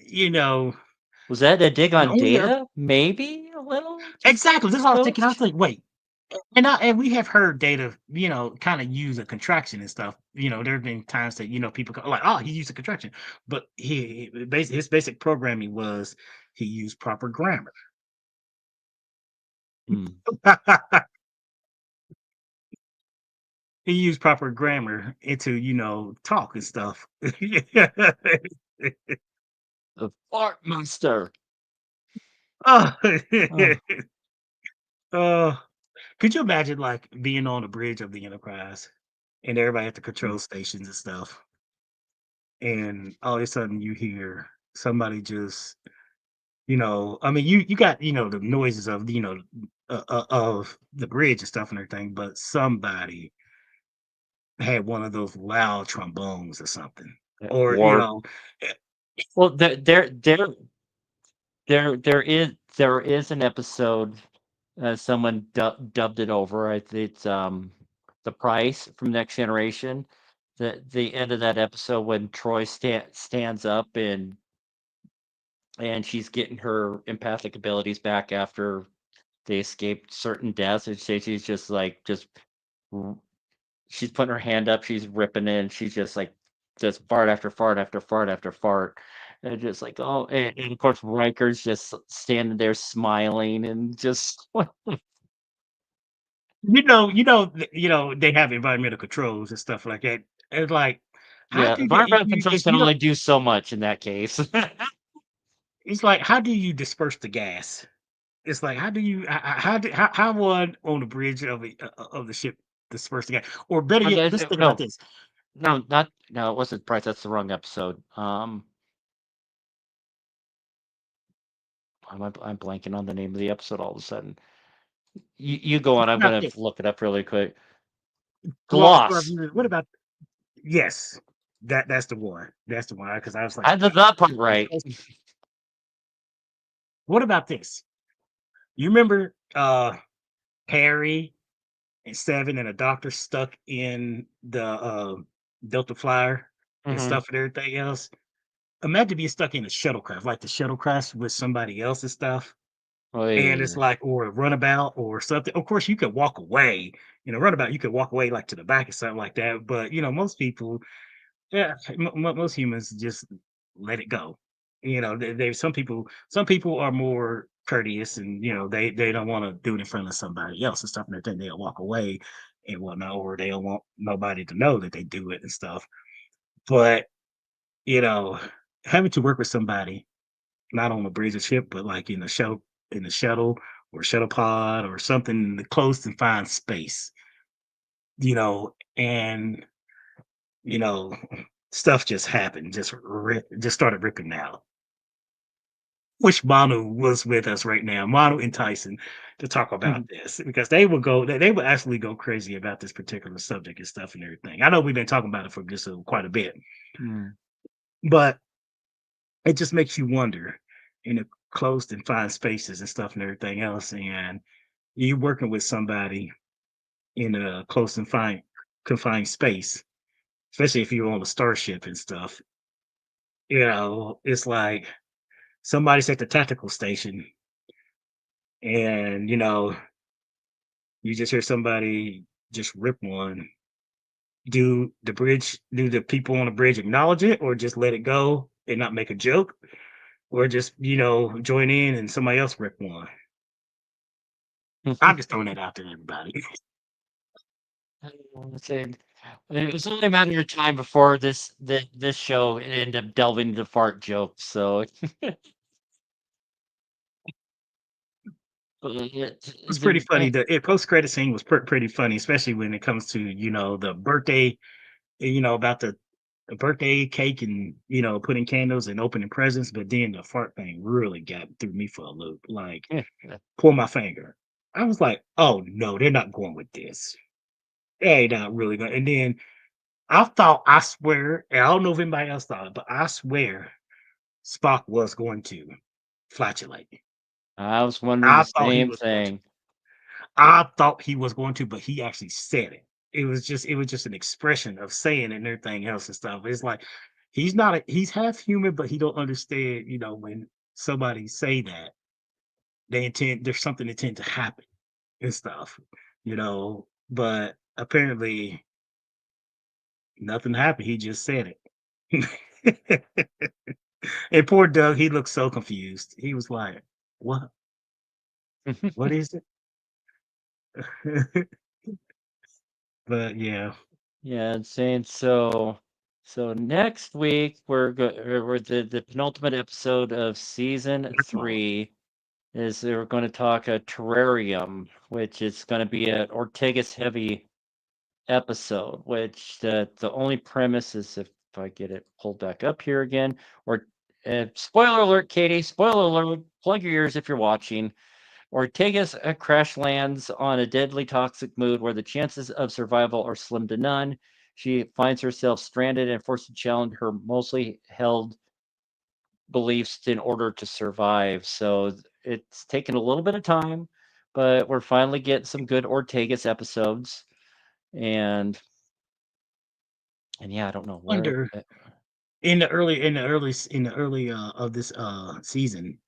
you know, Was that a dig the on only other, Data? Maybe a little. Just exactly. This is what I was thinking. I was coach. like, wait. And we have heard Data, kind of use a contraction and stuff. There have been times that people go like, oh, he used a contraction, but his basic programming was he used proper grammar. Hmm. He used proper grammar into talk and stuff. The fart monster. Oh, Oh, oh, could you imagine like being on the bridge of the Enterprise and everybody at the control stations and stuff, and all of a sudden you hear somebody just, I mean, you got the noises of of the bridge and stuff and everything, but somebody had one of those loud trombones or something, or or eh, well, there is an episode. Someone dubbed it over. It's the Price from Next Generation. The end of that episode when Troy stands up and she's getting her empathic abilities back after they escaped certain deaths, and she's just like r- she's putting her hand up, she's ripping it, and she's just like just fart after fart after fart after fart. And just like, oh, and of course Riker's just standing there smiling and just they have environmental controls and stuff like that. It's like, how yeah, do they, environmental you controls if can you don't only do so much in that case. it's like, how do you disperse the gas? It's like, how do you how one on the bridge of the ship disperse the gas? Or better yet, let's think about No, this. no, it wasn't Price. That's the wrong episode. I'm blanking on the name of the episode all of a sudden. You go on. What I'm about gonna this? look it up really quick. Gloss for our Gloss. viewers. What about yes? That's the one. That's the one. Because I was like, I did that part it's right. close. What about this? You remember Harry and Seven and a doctor stuck in the Delta Flyer and Hmm. stuff and everything else? Imagine being stuck in a shuttlecraft, like the shuttlecraft with somebody else and stuff. Oh, And it's yeah. like, or a runabout or something. Of course, you could walk away. Runabout, you could walk away like to the back or something like that. But most people, yeah, most humans just let it go. Some people are more courteous, and they don't want to do it in front of somebody else and stuff, and then they'll walk away and whatnot, or they don't want nobody to know that they do it and stuff. But you know, having to work with somebody not on a bridge or ship, but like in the shuttle or shuttle pod or something in the close confined space, and you know, stuff just happened, just started ripping out. Wish Manu was with us right now, Manu and Tyson, to talk about this because they would actually go crazy about this particular subject and stuff and everything. I know we've been talking about it for just quite a bit, Mm. but it just makes you wonder in a closed and confined spaces and stuff and everything else. And you working with somebody in a close and confined space, especially if you're on a starship and stuff. It's like somebody's at the tactical station, and you just hear somebody just rip one. Do the people on the bridge acknowledge it, or just let it go and not make a joke, or just join in and somebody else rip one? I'm just throwing that out to everybody. Saying it was only a matter of time before this show ended up delving into fart jokes. So Was pretty funny. the The post credit scene was pretty funny, especially when it comes to the birthday. About the birthday cake and putting candles and opening presents, but then the fart thing really got threw me for a loop. Like, pull my finger. I was like, oh no, they're not going with this. They not really going. And then I swear, and I don't know if anybody else thought it, but I swear Spock was going to flatulate. I was wondering the I thought he same was going to. thing. I thought he was going to, but he actually said it. It was just an expression of saying it and everything else and stuff. It's like he's half human, but he don't understand, when somebody say that, there's something intend to happen and stuff, but apparently nothing happened. He just said it. And poor Doug, he looked so confused. He was like, "What? What is it?" But yeah. Yeah, insane. So next week we're the penultimate episode of season 3 is we're going to talk a terrarium, which is going to be an Ortegas heavy episode. Which the only premise is, if I get it pulled back up here again, or spoiler alert, Katie. Spoiler alert. Plug your ears if you're watching. Ortegas crash lands on a deadly toxic mood where the chances of survival are slim to none. She finds herself stranded and forced to challenge her mostly held beliefs in order to survive. So it's taken a little bit of time, but we're finally getting some good Ortegas episodes. And yeah, I don't know where. Wonder in the early of this season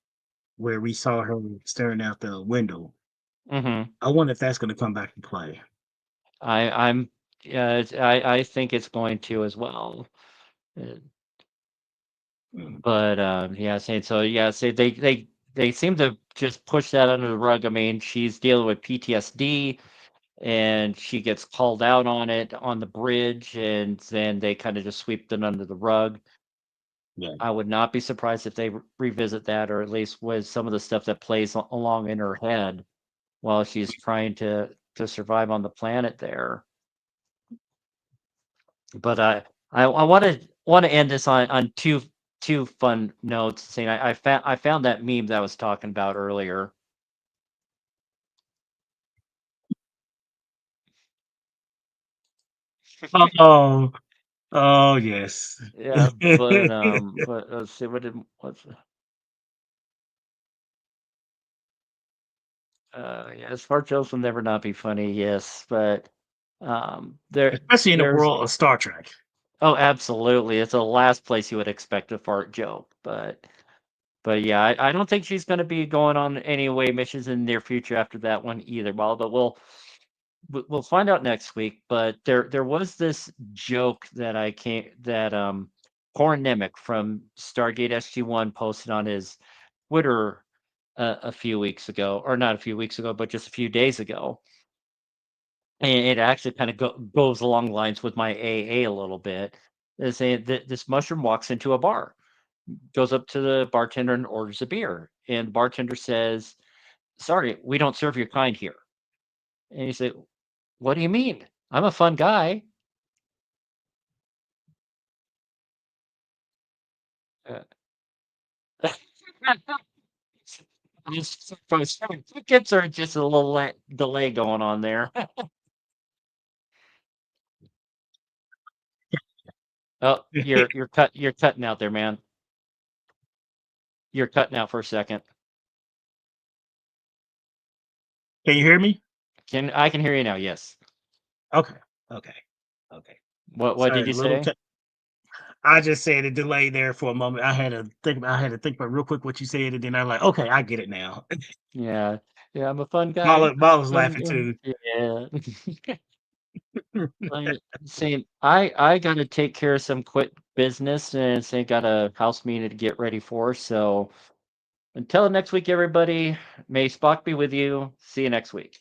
where we saw her staring out the window. Mm-hmm. I wonder if that's going to come back and play. I'm I think it's going to as well. Uh, But yeah, saying so. Yeah, say they seem to just push that under the rug. I mean, she's dealing with PTSD, and she gets called out on it on the bridge, and then they kind of just sweep it under the rug. Yeah. I would not be surprised if they revisit that, or at least with some of the stuff that plays along in her head while she's trying to survive on the planet there. But I want to end this on two fun notes. Saying I found that meme that I was talking about earlier. Oh, oh yes. Yeah, but let's see what's yeah, smart jokes will never not be funny. Yes, but Especially in the there's world of Star Trek. oh, absolutely, it's the last place you would expect a fart joke, but yeah, I don't think she's going to be going on any away missions in the near future after that one either. Well, but we'll find out next week. But there was this joke that I came that Corin Nemec from Stargate SG-1 posted on his Twitter a few weeks ago, or not a few weeks ago, but just a few days ago. And it actually kind of goes along the lines with my AA a little bit. Is saying that this mushroom walks into a bar, goes up to the bartender and orders a beer, and the bartender says, "Sorry, we don't serve your kind here." And he said, "What do you mean? I'm a fun guy." Uh, tickets are just a little delay going on there. Oh, you're cutting out there, man. You're cutting out for a second. Can you hear me? I can hear you now? Yes. Okay. Okay. Okay. What did Sorry, you say? I just said a delay there for a moment. I had to think about real quick what you said, and then I'm like, okay, I get it now. Yeah, yeah, I'm a fun guy. Marla's Fun laughing guy. too. Yeah. Saying I gotta take care of some quick business and say got a house meeting to get ready for. So until next week, everybody, may Spock be with you. See you next week.